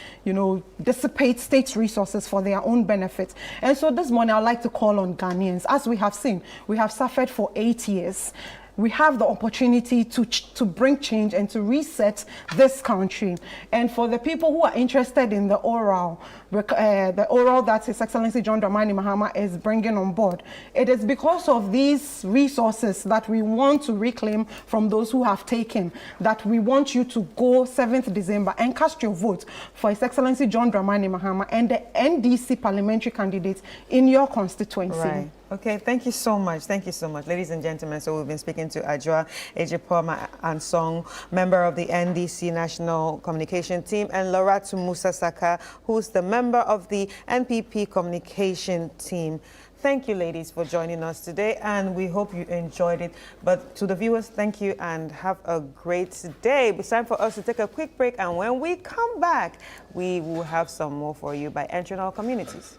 dissipates state resources for their own benefit. And so this morning, I'd like to call on Ghanaians. As we have seen, we have suffered for 8 years. We have the opportunity to bring change and to reset this country. And for the people who are interested in the oral that His Excellency John Dramani Mahama is bringing on board, it is because of these resources that we want to reclaim from those who have taken, that we want you to go 7th December and cast your vote for His Excellency John Dramani Mahama and the NDC parliamentary candidates in your constituency. Right. Okay, thank you so much. Thank you so much. Ladies and gentlemen, so we've been speaking to Adjoa Ejipoma Ansong, member of the NDC National Communication Team, and Loratu Musa Saka, who's the member of the NPP Communication Team. Thank you, ladies, for joining us today, and we hope you enjoyed it. But to the viewers, thank you and have a great day. It's time for us to take a quick break, and when we come back, we will have some more for you by entering our communities.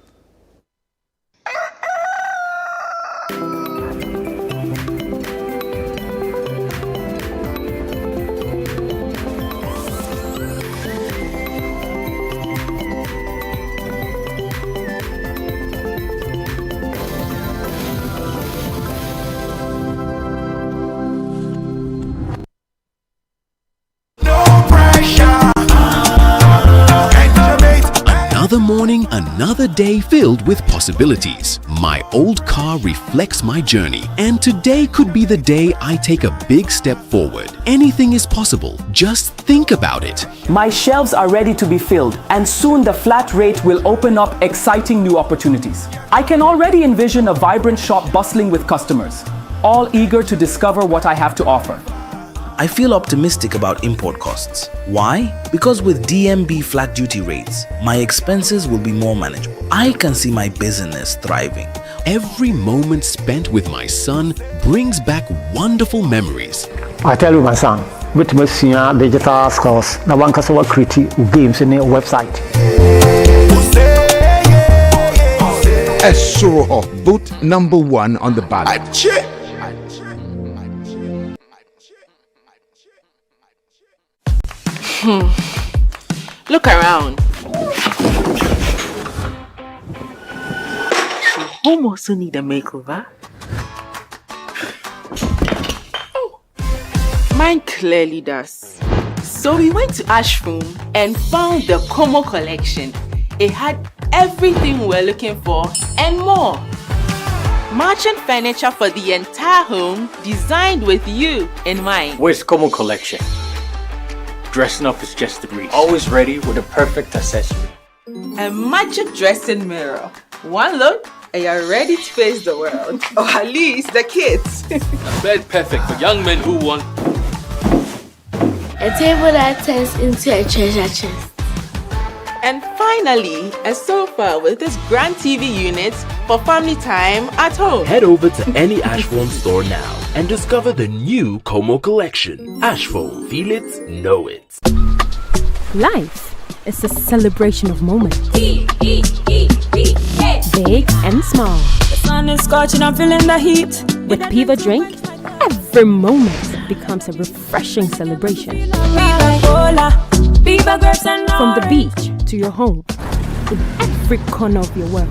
Another morning, another day filled with possibilities. My old car reflects my journey, and today could be the day I take a big step forward. Anything is possible. Just think about it. My shelves are ready to be filled, and soon the flat rate will open up exciting new opportunities. I can already envision a vibrant shop bustling with customers, all eager to discover what I have to offer. I feel optimistic about import costs. Why? Because with DMB flat duty rates, my expenses will be more manageable. I can see my business thriving. Every moment spent with my son brings back wonderful memories. I tell you, my son, with my digital skills, now one can create games in a website. A show of vote number 1 on the ballot. Look around. Home also need a makeover. Oh, mine clearly does. So we went to Ashroom and found the Como collection. It had everything we're looking for and more. Merchant furniture for the entire home, designed with you in mind. Where's Como collection? Dressing up is just a breeze. Always ready with a perfect accessory. A magic dressing mirror. One look and you're ready to face the world. Or at least the kids. A bed perfect for young men who want a table that turns into a treasure chest. And finally, a sofa with this grand TV unit for family time at home. Head over to any Ashform store now and discover the new Como collection. Ashform, feel it, know it. Life is a celebration of moments. Big and small. The sun is scorching, I'm feeling the heat. With Piva Drink, every moment becomes a refreshing celebration. From the beach to your home, in every corner of your world,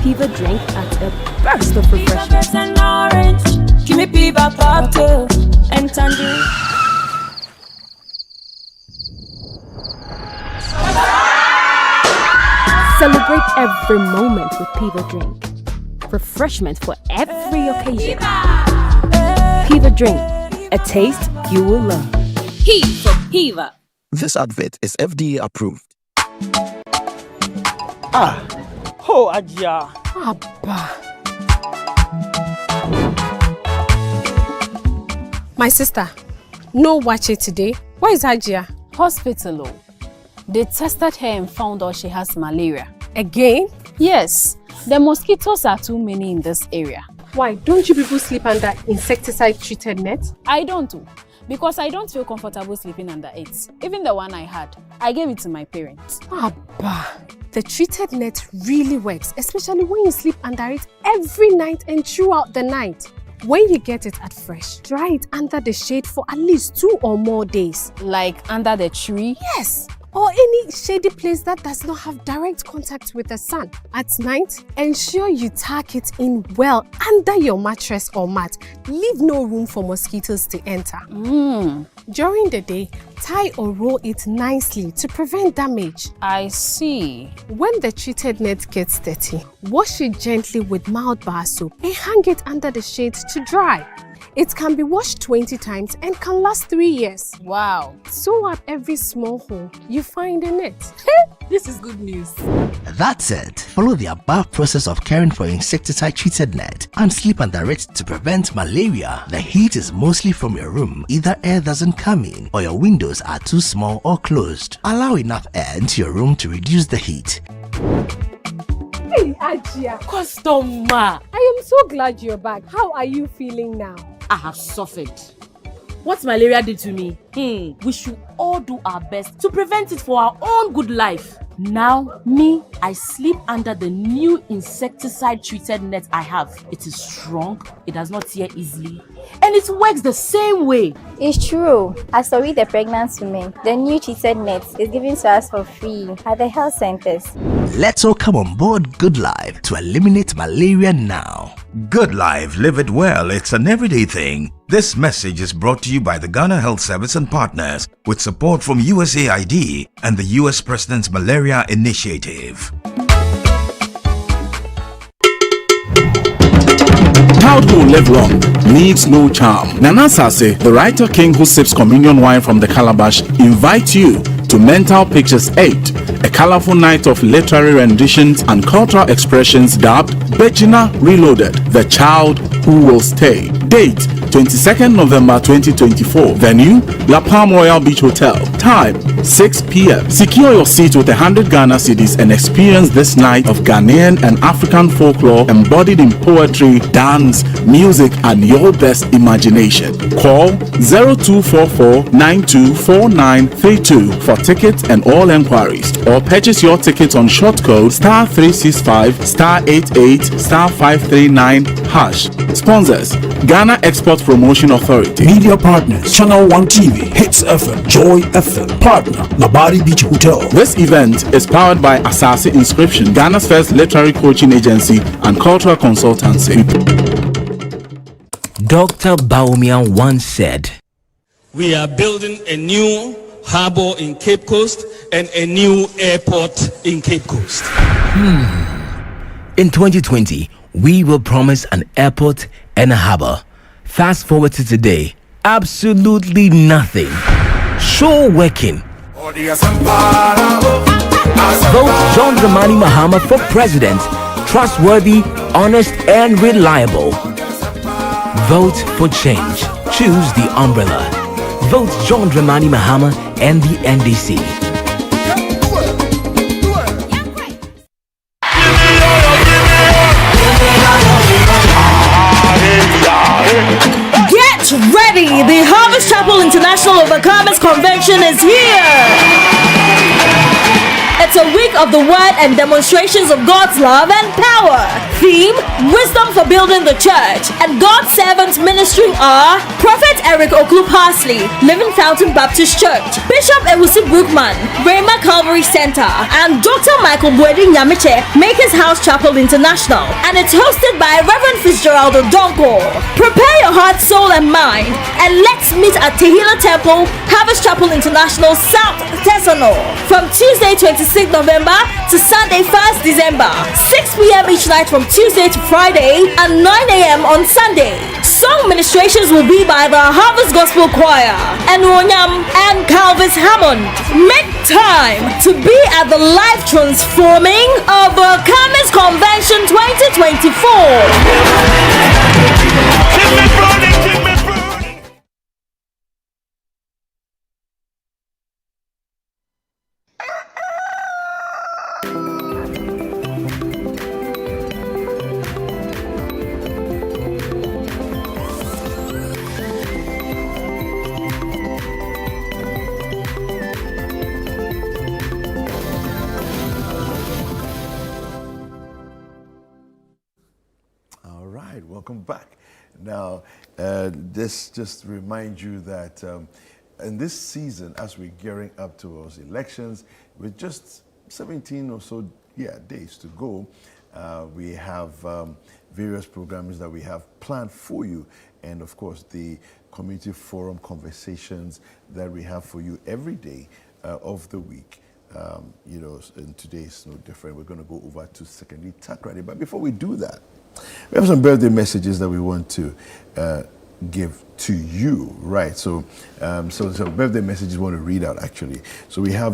Piva Drink adds a burst of refreshment. Give me Piva cocktail and tangerine. Celebrate every moment with Piva Drink. Refreshment for every occasion. Piva Drink, a taste you will love. P for Piva. This advert is FDA approved. Oh, Ajia. Abba. My sister, no watch it today. Where is Ajia? Hospital. They tested her and found out she has malaria. Again? Yes. The mosquitoes are too many in this area. Why? Don't you people sleep under insecticide-treated net? I don't do. Because I don't feel comfortable sleeping under it. Even the one I had, I gave it to my parents. Abba. The treated net really works, especially when you sleep under it every night and throughout the night. When you get it at fresh, dry it under the shade for at least 2 or more days. Like under the tree? Yes. Or any shady place that does not have direct contact with the sun. At night, ensure you tuck it in well under your mattress or mat. Leave no room for mosquitoes to enter. During the day, tie or roll it nicely to prevent damage. I see. When the treated net gets dirty, wash it gently with mild bar soap and hang it under the shade to dry. It can be washed 20 times and can last 3 years. Wow. Sew up every small hole you find in it. This is good news. That's it. Follow the above process of caring for insecticide-treated net and sleep under it to prevent malaria. The heat is mostly from your room. Either air doesn't come in or your windows are too small or closed. Allow enough air into your room to reduce the heat. Hey, Ajia. Customer. I am so glad you're back. How are you feeling now? I have suffered. What malaria did to me, we should all do our best to prevent it for our own good life. Now, I sleep under the new insecticide-treated net I have. It is strong, it does not tear easily, and it works the same way. It's true. As for the pregnant women, the new treated net is given to us for free at the health centers. Let's all come on board Good Life to eliminate malaria now. Good Life, live it well. It's an everyday thing. This message is brought to you by the Ghana Health Service and partners with support from USAID and the US President's Malaria Initiative. Child who will live long needs no charm. Nana Sase, the writer king who sips communion wine from the calabash, invites you to Mental Pictures 8, a colorful night of literary renditions and cultural expressions dubbed Bejina Reloaded, The Child Who Will Stay. Date 22nd November 2024. Venue La Palm Royal Beach Hotel. Time 6 p.m. Secure your seat with 100 Ghana cedis and experience this night of Ghanaian and African folklore embodied in poetry, dance, music, and your best imagination. Call 0244-924932 for tickets and all enquiries, or purchase your tickets on short code *365*88*539#. Sponsors: Ghana Export Promotion Authority. Media partners: Channel 1 TV, Hits FM, Joy FM. Partner: Labari Beach Hotel. This event is powered by Asase Inscription, Ghana's first literary coaching agency and cultural consultancy. Dr. Baumian once said, "We are building a new harbor in Cape Coast and a new airport in Cape Coast." In 2020, we will promise an airport and a harbor. Fast forward to today, absolutely nothing. Show working. Vote John Dramani Mahama for president. Trustworthy, honest, and reliable. Vote for change. Choose the umbrella. Vote John Dramani Mahama and the NDC. ready! The Harvest Chapel International Overcomers Convention is here! It's a week of the word and demonstrations of God's love and power. Theme: Wisdom for Building the Church. And God's servants ministering are Prophet Eric Oklu Parsley, Living Fountain Baptist Church, Bishop Ewusi Brookman, Rhema Calvary Center, and Dr. Michael Bwedi Nyamiche, Makers House Chapel International. And it's hosted by Reverend Fitzgerald Odonko. Prepare your heart, soul, and mind, and let's meet at Tehillah Temple, Harvest Chapel International, South Tesano, from Tuesday 26th November to Sunday 1st December, 6 p.m. each night from Tuesday to Friday, and 9 a.m. on Sunday. Song ministrations will be by the Harvest Gospel Choir, and Wonyam and Calvis Hammond. Make time to be at the life transforming Overcomers Convention 2024. Welcome back. Now, this just reminds you that in this season, as we're gearing up towards elections, with just 17 or so days to go, we have various programs that we have planned for you, and of course the community forum conversations that we have for you every day of the week. And today is no different. We're going to go over to secondary Takoradi, but before we do that, we have some birthday messages that we want to give to you, right? So, some birthday messages we want to read out, actually. So we have